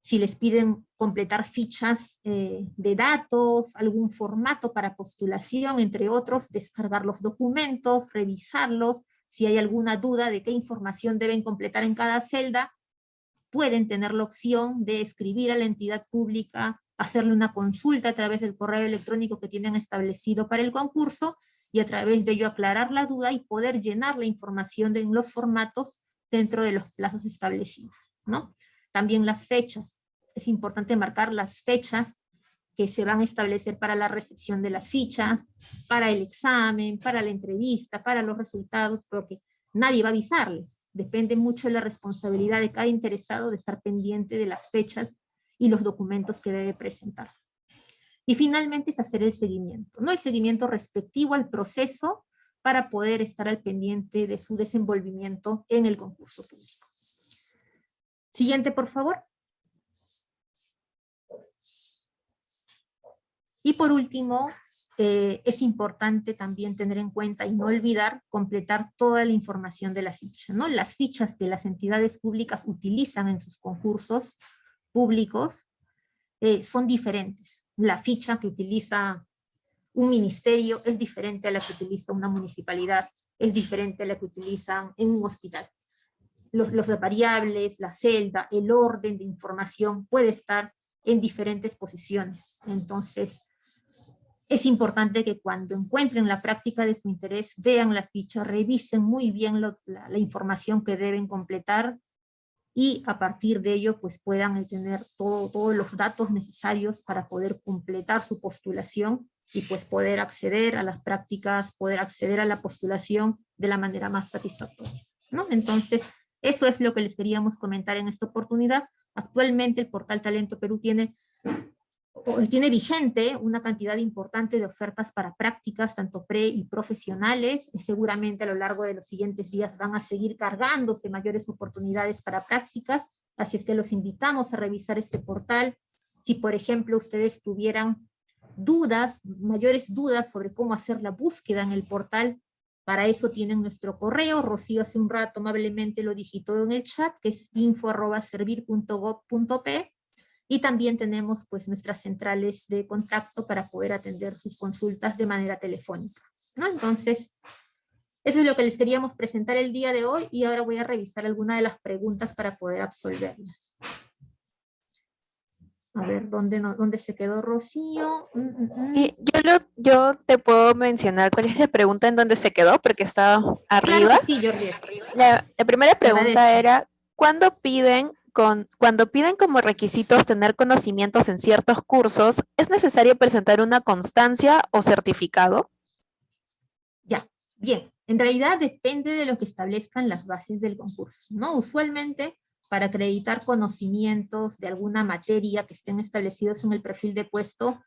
Si les piden completar fichas de datos, algún formato para postulación, entre otros, descargar los documentos, revisarlos. Si hay alguna duda de qué información deben completar en cada celda, pueden tener la opción de escribir a la entidad pública, hacerle una consulta a través del correo electrónico que tienen establecido para el concurso y a través de ello aclarar la duda y poder llenar la información en los formatos dentro de los plazos establecidos, ¿no? También las fechas. Es importante marcar las fechas que se van a establecer para la recepción de las fichas, para el examen, para la entrevista, para los resultados, porque nadie va a avisarles. Depende mucho de la responsabilidad de cada interesado de estar pendiente de las fechas y los documentos que debe presentar. Y finalmente es hacer el seguimiento, ¿no? El seguimiento respectivo al proceso para poder estar al pendiente de su desenvolvimiento en el concurso público. Siguiente, por favor. Y por último, es importante también tener en cuenta y no olvidar completar toda la información de la ficha, ¿no? Las fichas que las entidades públicas utilizan en sus concursos públicos son diferentes. La ficha que utiliza un ministerio es diferente a la que utiliza una municipalidad, es diferente a la que utilizan en un hospital. Las variables, la celda, el orden de información puede estar en diferentes posiciones. Entonces, es importante que cuando encuentren la práctica de su interés, vean la ficha, revisen muy bien la información que deben completar y a partir de ello pues puedan tener todos los datos necesarios para poder completar su postulación y pues poder acceder a las prácticas, poder acceder a la postulación de la manera más satisfactoria, ¿no? Entonces, eso es lo que les queríamos comentar en esta oportunidad. Actualmente el portal Talento Perú tiene vigente una cantidad importante de ofertas para prácticas, tanto pre y profesionales. Seguramente a lo largo de los siguientes días van a seguir cargándose mayores oportunidades para prácticas, así es que los invitamos a revisar este portal. Si por ejemplo ustedes tuvieran mayores dudas sobre cómo hacer la búsqueda en el portal, para eso tienen nuestro correo. Rocío hace un rato amablemente lo digitó en el chat, que es info@servir.gov.p. Y también tenemos pues nuestras centrales de contacto para poder atender sus consultas de manera telefónica, ¿no? Entonces, eso es lo que les queríamos presentar el día de hoy y ahora voy a revisar algunas de las preguntas para poder absolverlas. A ver, ¿dónde se quedó Rocío? Y yo te puedo mencionar cuál es la pregunta en donde se quedó, porque está arriba. Claro que sí, Jordi. La primera pregunta era, ¿cuándo piden como requisitos tener conocimientos en ciertos cursos, ¿es necesario presentar una constancia o certificado? Ya, bien. En realidad depende de lo que establezcan las bases del concurso, ¿no? Usualmente, para acreditar conocimientos de alguna materia que estén establecidos en el perfil de puesto,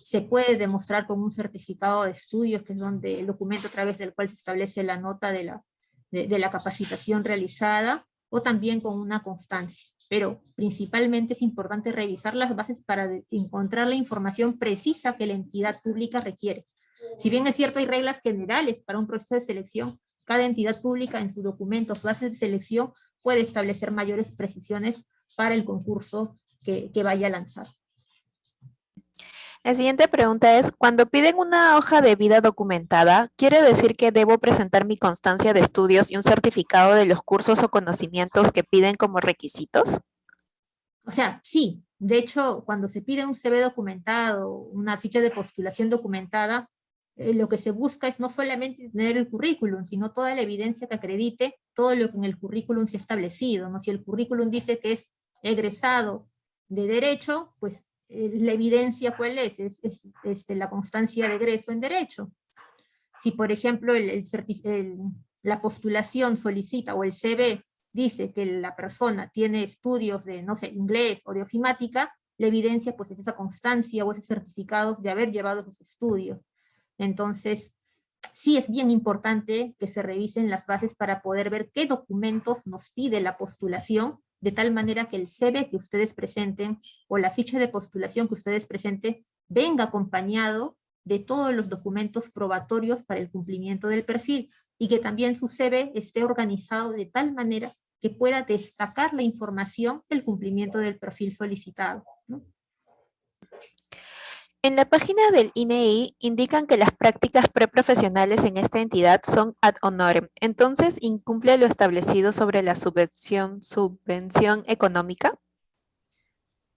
se puede demostrar con un certificado de estudios, que es donde el documento a través del cual se establece la nota de la capacitación realizada, o también con una constancia. Pero principalmente es importante revisar las bases para encontrar la información precisa que la entidad pública requiere. Si bien es cierto, hay reglas generales para un proceso de selección, cada entidad pública en sus documentos, bases de selección, puede establecer mayores precisiones para el concurso que vaya a lanzar. La siguiente pregunta es, cuando piden una hoja de vida documentada, ¿quiere decir que debo presentar mi constancia de estudios y un certificado de los cursos o conocimientos que piden como requisitos? O sea, sí. De hecho, cuando se pide un CV documentado, una ficha de postulación documentada, lo que se busca es no solamente tener el currículum, sino toda la evidencia que acredite todo lo que en el currículum se ha establecido, ¿no? Si el currículum dice que es egresado de Derecho, pues la evidencia, ¿cuál es? Es la constancia de egreso en Derecho. Si, por ejemplo, la postulación solicita, o el CV dice que la persona tiene estudios de, no sé, inglés o de ofimática, la evidencia pues es esa constancia o ese certificado de haber llevado esos estudios. Entonces, sí es bien importante que se revisen las bases para poder ver qué documentos nos pide la postulación de tal manera que el CV que ustedes presenten o la ficha de postulación que ustedes presenten venga acompañado de todos los documentos probatorios para el cumplimiento del perfil y que también su CV esté organizado de tal manera que pueda destacar la información del cumplimiento del perfil solicitado, ¿no? En la página del INEI indican que las prácticas preprofesionales en esta entidad son ad honorem. Entonces, ¿incumple lo establecido sobre la subvención económica?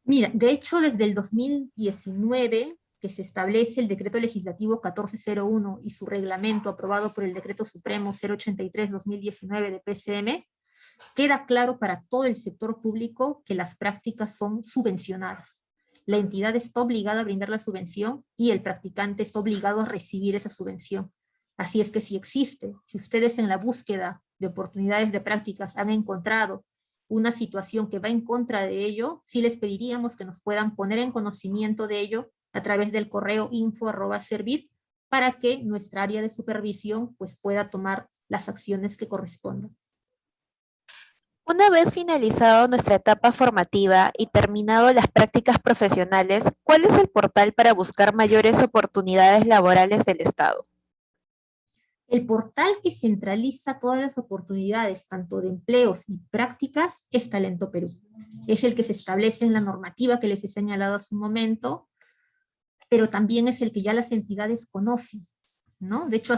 Mira, de hecho, desde el 2019, que se establece el Decreto Legislativo 1401 y su reglamento aprobado por el Decreto Supremo 083-2019 de PCM, queda claro para todo el sector público que las prácticas son subvencionadas. La entidad está obligada a brindar la subvención y el practicante está obligado a recibir esa subvención. Así es que si ustedes en la búsqueda de oportunidades de prácticas han encontrado una situación que va en contra de ello, sí les pediríamos que nos puedan poner en conocimiento de ello a través del correo info@servir para que nuestra área de supervisión pues, pueda tomar las acciones que correspondan. Una vez finalizado nuestra etapa formativa y terminado las prácticas profesionales, ¿cuál es el portal para buscar mayores oportunidades laborales del Estado? El portal que centraliza todas las oportunidades, tanto de empleos y prácticas, es Talento Perú. Es el que se establece en la normativa que les he señalado hace un momento, pero también es el que ya las entidades conocen, ¿no? De hecho,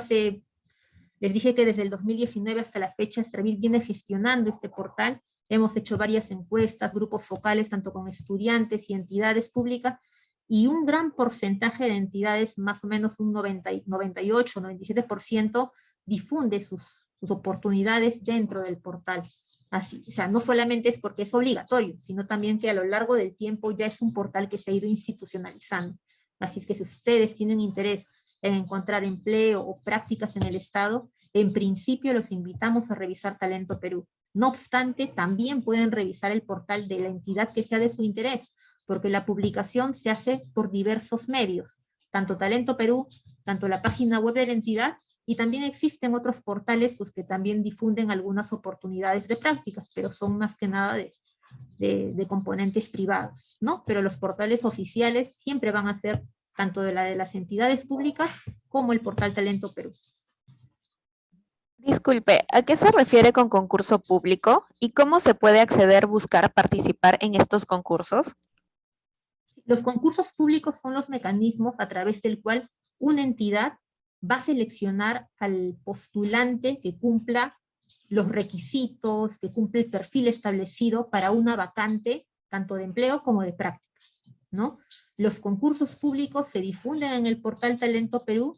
les dije que desde el 2019 hasta la fecha Servir viene gestionando este portal. Hemos hecho varias encuestas, grupos focales, tanto con estudiantes y entidades públicas, y un gran porcentaje de entidades, más o menos un 98, 97%, difunde sus oportunidades dentro del portal. Así, o sea, no solamente es porque es obligatorio, sino también que a lo largo del tiempo ya es un portal que se ha ido institucionalizando. Así es que si ustedes tienen interés en encontrar empleo o prácticas en el Estado, en principio los invitamos a revisar Talento Perú. No obstante, también pueden revisar el portal de la entidad que sea de su interés, porque la publicación se hace por diversos medios, tanto Talento Perú, tanto la página web de la entidad, y también existen otros portales pues, que también difunden algunas oportunidades de prácticas, pero son más que nada de componentes privados, ¿no? Pero los portales oficiales siempre van a ser tanto de las entidades públicas como el portal Talento Perú. Disculpe, ¿a qué se refiere con concurso público? ¿Y cómo se puede acceder, buscar, participar en estos concursos? Los concursos públicos son los mecanismos a través del cual una entidad va a seleccionar al postulante que cumpla los requisitos, que cumple el perfil establecido para una vacante, tanto de empleo como de prácticas, ¿no? Los concursos públicos se difunden en el portal Talento Perú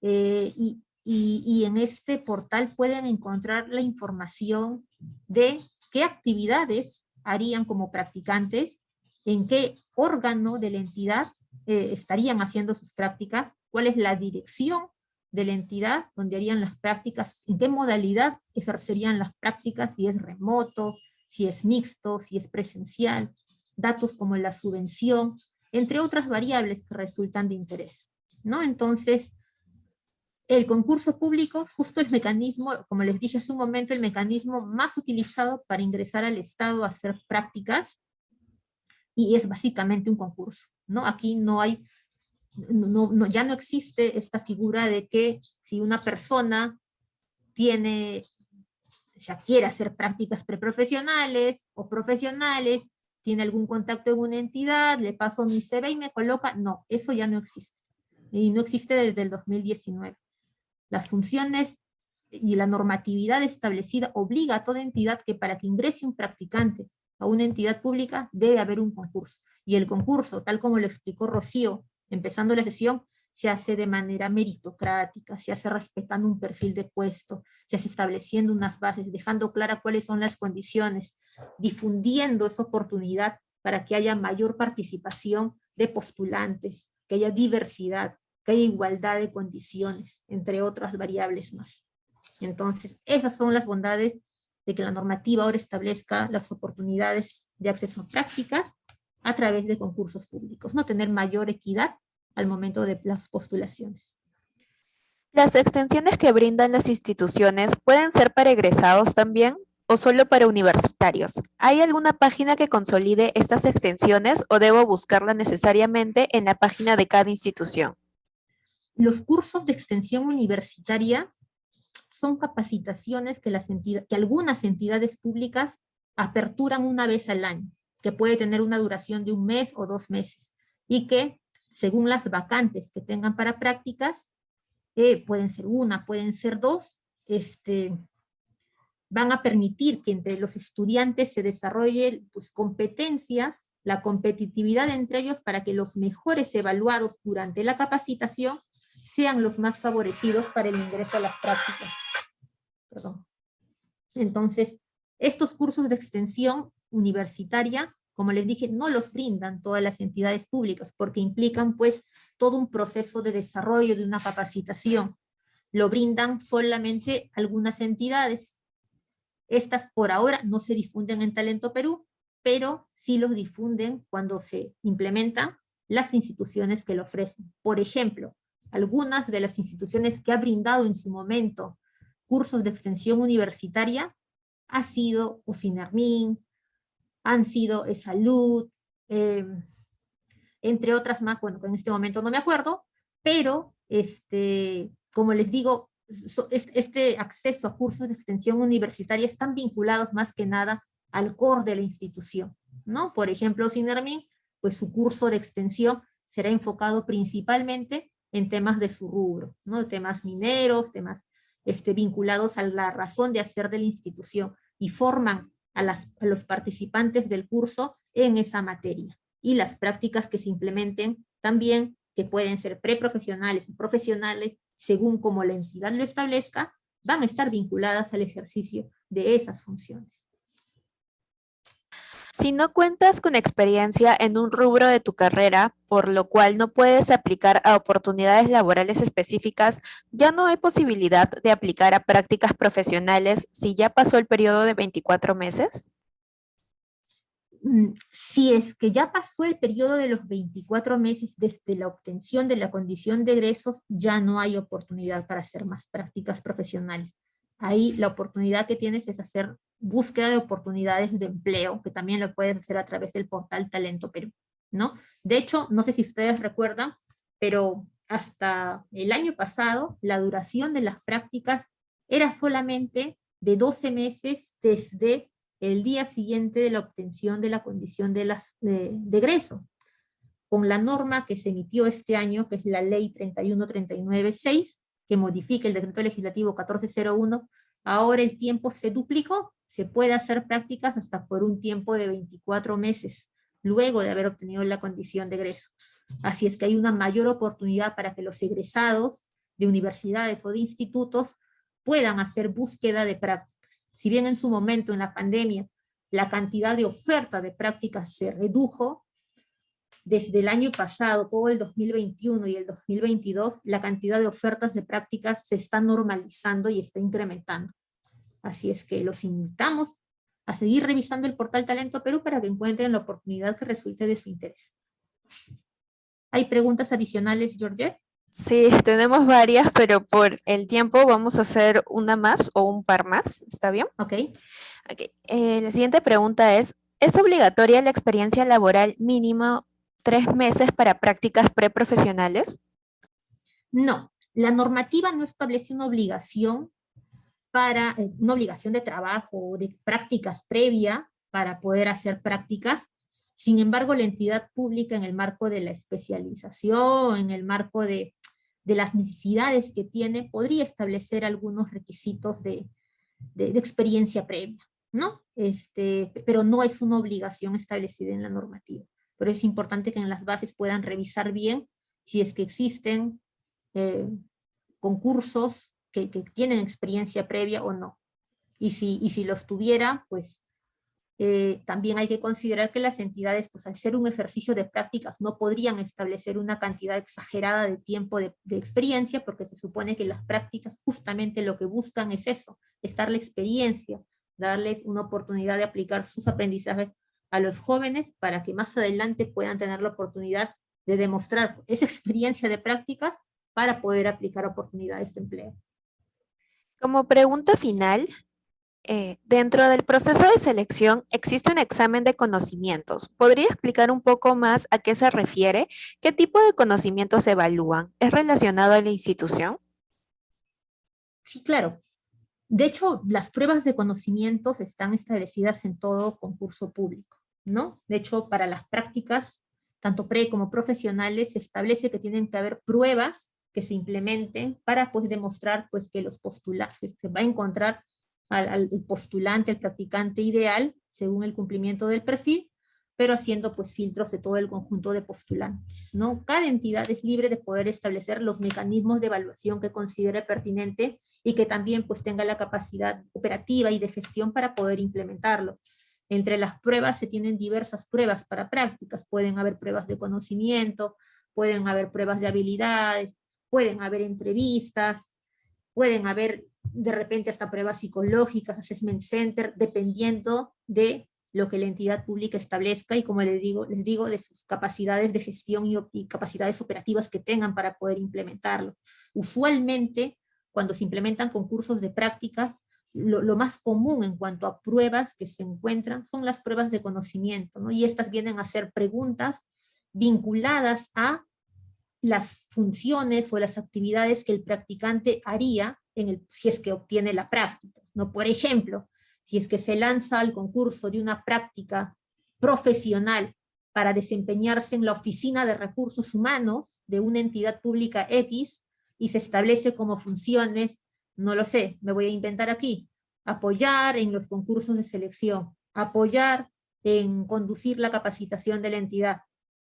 y en este portal pueden encontrar la información de qué actividades harían como practicantes, en qué órgano de la entidad estarían haciendo sus prácticas, cuál es la dirección de la entidad donde harían las prácticas, en qué modalidad ejercerían las prácticas, si es remoto, si es mixto, si es presencial, datos como la subvención, entre otras variables que resultan de interés, ¿no? Entonces, el concurso público, justo el mecanismo, como les dije hace un momento, el mecanismo más utilizado para ingresar al Estado a hacer prácticas, y es básicamente un concurso, ¿no? Aquí no hay, ya no existe esta figura de que si una persona quiere hacer prácticas preprofesionales o profesionales, tiene algún contacto en una entidad, le paso mi CV y me coloca, no, eso ya no existe. Y no existe desde el 2019. Las funciones y la normatividad establecida obliga a toda entidad que para que ingrese un practicante a una entidad pública debe haber un concurso. Y el concurso, tal como lo explicó Rocío, empezando la sesión, se hace de manera meritocrática, se hace respetando un perfil de puesto, se hace estableciendo unas bases, dejando clara cuáles son las condiciones, difundiendo esa oportunidad para que haya mayor participación de postulantes, que haya diversidad, que haya igualdad de condiciones, entre otras variables más. Entonces, esas son las bondades de que la normativa ahora establezca las oportunidades de acceso a prácticas a través de concursos públicos, no tener mayor equidad al momento de las postulaciones. ¿Las extensiones que brindan las instituciones pueden ser para egresados también? o solo para universitarios? ¿Hay alguna página que consolide estas extensiones o debo buscarla necesariamente en la página de cada institución? Los cursos de extensión universitaria son capacitaciones que, que algunas entidades públicas aperturan una vez al año, que puede tener una duración de 1 mes o 2 meses, y que, según las vacantes que tengan para prácticas, pueden ser 1, pueden ser 2, van a permitir que entre los estudiantes se desarrollen pues, competencias, la competitividad entre ellos para que los mejores evaluados durante la capacitación sean los más favorecidos para el ingreso a las prácticas. Perdón. Entonces, estos cursos de extensión universitaria, como les dije, no los brindan todas las entidades públicas, porque implican pues todo un proceso de desarrollo de una capacitación. Lo brindan solamente algunas entidades. Estas por ahora no se difunden en Talento Perú, pero sí los difunden cuando se implementan las instituciones que lo ofrecen. Por ejemplo, algunas de las instituciones que ha brindado en su momento cursos de extensión universitaria ha sido Ocinermin, han sido Salud, entre otras más, bueno, en este momento no me acuerdo, pero como les digo, este acceso a cursos de extensión universitaria están vinculados más que nada al core de la institución, ¿no? Por ejemplo, Ocinermin, pues su curso de extensión será enfocado principalmente en temas de su rubro, ¿no? Temas mineros, temas vinculados a la razón de hacer de la institución, y forman a los participantes del curso en esa materia. Y las prácticas que se implementen también, que pueden ser preprofesionales o profesionales, según como la entidad lo establezca, van a estar vinculadas al ejercicio de esas funciones. Si no cuentas con experiencia en un rubro de tu carrera, por lo cual no puedes aplicar a oportunidades laborales específicas, ¿ya no hay posibilidad de aplicar a prácticas profesionales si ya pasó el periodo de 24 meses? Si es que ya pasó el periodo de los 24 meses desde la obtención de la condición de egresos, ya no hay oportunidad para hacer más prácticas profesionales. Ahí la oportunidad que tienes es hacer búsqueda de oportunidades de empleo, que también lo puedes hacer a través del portal Talento Perú, ¿no? De hecho, no sé si ustedes recuerdan, pero hasta el año pasado, la duración de las prácticas era solamente de 12 meses desde el día siguiente de la obtención de la condición de egreso. Con la norma que se emitió este año, que es la Ley 31396, que modifica el Decreto Legislativo 1401, ahora el tiempo se duplicó, se puede hacer prácticas hasta por un tiempo de 24 meses, luego de haber obtenido la condición de egreso. Así es que hay una mayor oportunidad para que los egresados de universidades o de institutos puedan hacer búsqueda de prácticas. Si bien en su momento, en la pandemia, la cantidad de oferta de prácticas se redujo, desde el año pasado, todo el 2021 y el 2022, la cantidad de ofertas de prácticas se está normalizando y está incrementando. Así es que los invitamos a seguir revisando el portal Talento Perú para que encuentren la oportunidad que resulte de su interés. ¿Hay preguntas adicionales, Georgette? Sí, tenemos varias, pero por el tiempo vamos a hacer una más o un par más, ¿está bien? Ok. Okay. La siguiente pregunta ¿es obligatoria la experiencia laboral mínimo 3 meses para prácticas preprofesionales? No, la normativa no establece una obligación de trabajo o de prácticas previa para poder hacer prácticas. Sin embargo, la entidad pública, en el marco de la especialización, en el marco de las necesidades que tiene, podría establecer algunos requisitos de experiencia previa, ¿no? Pero no es una obligación establecida en la normativa. Pero es importante que en las bases puedan revisar bien si es que existen concursos que tienen experiencia previa o no. Y si los tuviera, pues también hay que considerar que las entidades, pues al ser un ejercicio de prácticas, no podrían establecer una cantidad exagerada de tiempo de experiencia, porque se supone que las prácticas justamente lo que buscan es eso, es darle experiencia, darles una oportunidad de aplicar sus aprendizajes a los jóvenes para que más adelante puedan tener la oportunidad de demostrar esa experiencia de prácticas para poder aplicar oportunidades de empleo. Como pregunta final, Dentro del proceso de selección existe un examen de conocimientos. ¿Podría explicar un poco más a qué se refiere? ¿Qué tipo de conocimientos se evalúan? ¿Es relacionado a la institución? Sí, claro. De hecho, las pruebas de conocimientos están establecidas en todo concurso público, ¿no? De hecho, para las prácticas, tanto pre como profesionales, se establece que tienen que haber pruebas que se implementen para pues demostrar pues que los postulantes, se va a encontrar al postulante, al practicante ideal, según el cumplimiento del perfil, pero haciendo pues filtros de todo el conjunto de postulantes, ¿no? Cada entidad es libre de poder establecer los mecanismos de evaluación que considere pertinente y que también pues tenga la capacidad operativa y de gestión para poder implementarlo. Entre las pruebas se tienen diversas pruebas para prácticas, pueden haber pruebas de conocimiento, pueden haber pruebas de habilidades, pueden haber entrevistas, pueden haber de repente hasta pruebas psicológicas, assessment center, dependiendo de lo que la entidad pública establezca y como les digo de sus capacidades de gestión y capacidades operativas que tengan para poder implementarlo. Usualmente, cuando se implementan concursos de prácticas, lo más común en cuanto a pruebas que se encuentran son las pruebas de conocimiento, ¿no? Y estas vienen a ser preguntas vinculadas a las funciones o las actividades que el practicante haría si es que obtiene la práctica, ¿no? Por ejemplo, si es que se lanza al concurso de una práctica profesional para desempeñarse en la oficina de recursos humanos de una entidad pública X y se establece como funciones, no lo sé, me voy a inventar aquí, apoyar en los concursos de selección, apoyar en conducir la capacitación de la entidad,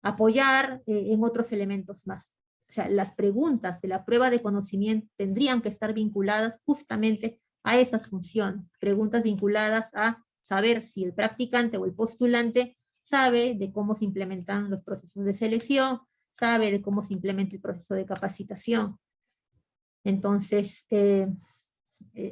apoyar en otros elementos más. O sea, las preguntas de la prueba de conocimiento tendrían que estar vinculadas justamente a esas funciones, preguntas vinculadas a saber si el practicante o el postulante sabe de cómo se implementan los procesos de selección, sabe de cómo se implementa el proceso de capacitación. Entonces,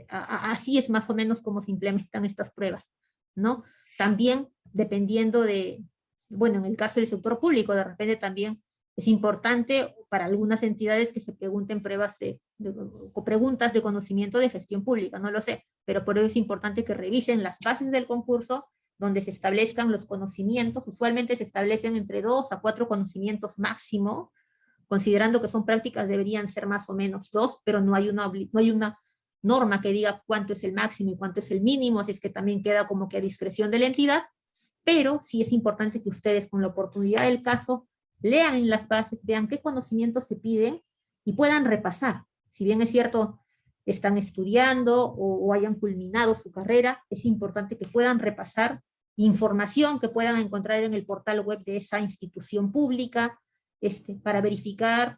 así es más o menos como se implementan estas pruebas, ¿no? También, dependiendo de, bueno, en el caso del sector público, de repente también es importante para algunas entidades que se pregunten preguntas de conocimiento de gestión pública, no lo sé, pero por eso es importante que revisen las bases del concurso donde se establezcan los conocimientos, usualmente se establecen entre 2 a 4 conocimientos máximo, considerando que son prácticas deberían ser más o menos 2, pero no hay una norma que diga cuánto es el máximo y cuánto es el mínimo, así es que también queda como que a discreción de la entidad, pero sí es importante que ustedes con la oportunidad del caso lean en las bases, vean qué conocimientos se piden y puedan repasar. Si bien es cierto, están estudiando o hayan culminado su carrera, es importante que puedan repasar información que puedan encontrar en el portal web de esa institución pública, para verificar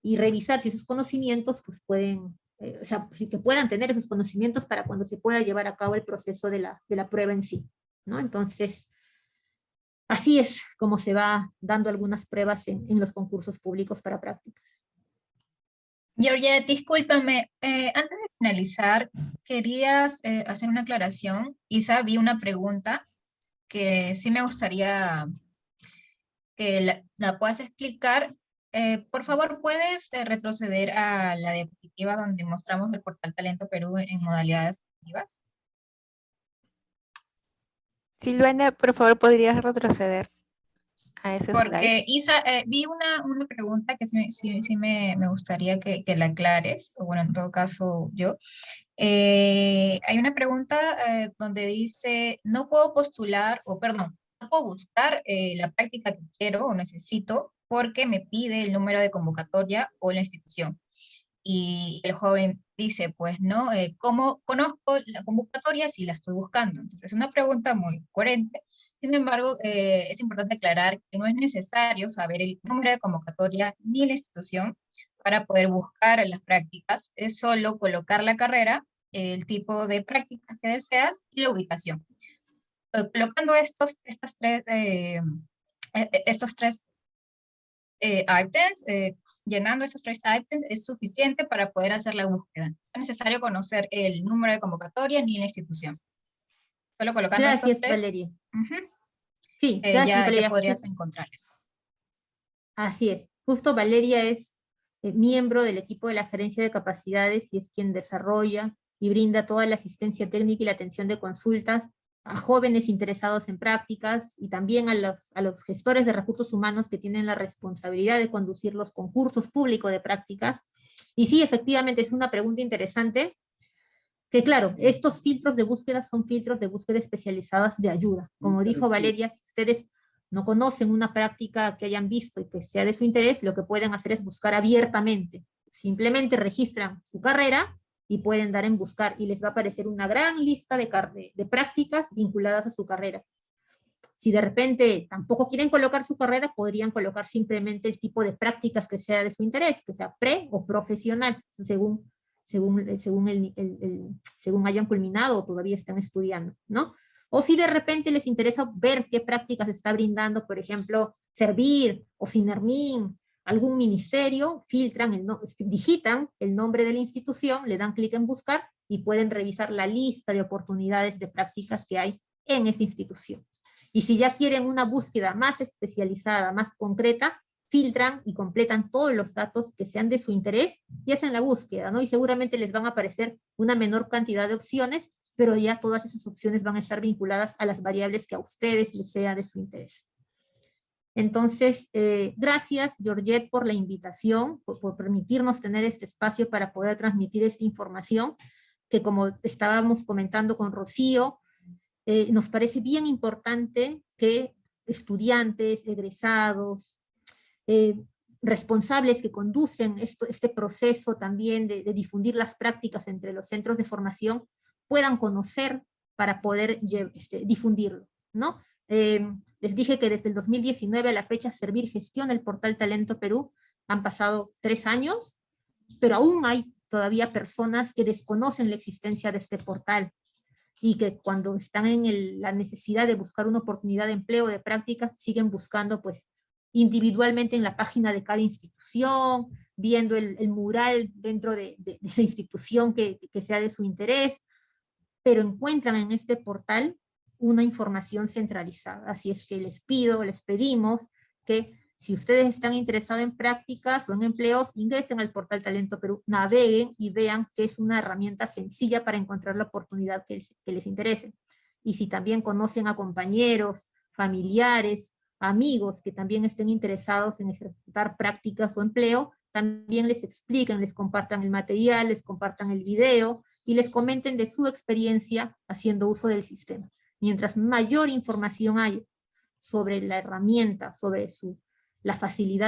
y revisar si esos conocimientos pues pueden, o sea, que puedan tener esos conocimientos para cuando se pueda llevar a cabo el proceso de la prueba en sí, ¿no? Entonces, así es como se va dando algunas pruebas en los concursos públicos para prácticas. Georgette, discúlpame, antes de finalizar, querías hacer una aclaración. Isa, vi una pregunta que sí me gustaría que la puedas explicar. Por favor, ¿puedes retroceder a la diapositiva donde mostramos el portal Talento Perú en modalidades activas? Silvana, por favor, ¿podrías retroceder a ese slide? Porque Isa, vi una pregunta que sí me gustaría que la aclares, o bueno, en todo caso yo. Hay una pregunta donde dice, no puedo postular, o perdón, no puedo buscar la práctica que quiero o necesito porque me pide el número de convocatoria o la institución. Y el joven dice, pues no, ¿cómo conozco la convocatoria si la estoy buscando? Entonces es una pregunta muy coherente. Sin embargo, es importante aclarar que no es necesario saber el número de convocatoria ni la institución para poder buscar las prácticas. Es solo colocar la carrera, el tipo de prácticas que deseas y la ubicación. Colocando estos tres items, llenando esos 3 items es suficiente para poder hacer la búsqueda. No es necesario conocer el número de convocatoria ni la institución. Solo colocando Gracias, estos 3. Valeria. Sí, gracias, Valeria. Ya podrías encontrar eso. Así es. Justo Valeria es miembro del equipo de la Gerencia de Capacidades y es quien desarrolla y brinda toda la asistencia técnica y la atención de consultas a jóvenes interesados en prácticas y también a los gestores de recursos humanos que tienen la responsabilidad de conducir los concursos públicos de prácticas. Y sí, efectivamente es una pregunta interesante, que claro, estos filtros de búsqueda son filtros de búsqueda especializadas de ayuda. Como dijo Valeria, si ustedes no conocen una práctica que hayan visto y que sea de su interés, lo que pueden hacer es buscar abiertamente. Simplemente registran su carrera y pueden dar en buscar y les va a aparecer una gran lista de prácticas vinculadas a su carrera. Si de repente tampoco quieren colocar su carrera, podrían colocar simplemente el tipo de prácticas que sea de su interés, que sea pre o profesional, según hayan culminado o todavía están estudiando, ¿no? O si de repente les interesa ver qué prácticas está brindando, por ejemplo, Servir o Sinermin, algún ministerio, digitan el nombre de la institución, le dan clic en buscar y pueden revisar la lista de oportunidades de prácticas que hay en esa institución. Y si ya quieren una búsqueda más especializada, más concreta, filtran y completan todos los datos que sean de su interés y hacen la búsqueda, ¿no? Y seguramente les van a aparecer una menor cantidad de opciones, pero ya todas esas opciones van a estar vinculadas a las variables que a ustedes les sea de su interés. Entonces, gracias, Georgette, por la invitación, por permitirnos tener este espacio para poder transmitir esta información, que como estábamos comentando con Rocío, nos parece bien importante que estudiantes, egresados, responsables que conducen este proceso también de difundir las prácticas entre los centros de formación, puedan conocer para poder difundirlo, ¿no? Les dije que desde el 2019 a la fecha Servir gestiona el portal Talento Perú. Han pasado 3 años, pero aún hay todavía personas que desconocen la existencia de este portal y que cuando están en la necesidad de buscar una oportunidad de empleo, de prácticas, siguen buscando pues individualmente en la página de cada institución, viendo el mural dentro de la institución que sea de su interés, pero encuentran en este portal una información centralizada. Así es que les pedimos que si ustedes están interesados en prácticas o en empleos, ingresen al portal Talento Perú, naveguen y vean que es una herramienta sencilla para encontrar la oportunidad que les interese. Y si también conocen a compañeros, familiares, amigos que también estén interesados en ejecutar prácticas o empleo, también les expliquen, les compartan el material, les compartan el video y les comenten de su experiencia haciendo uso del sistema. Mientras mayor información haya sobre la herramienta, sobre la facilidad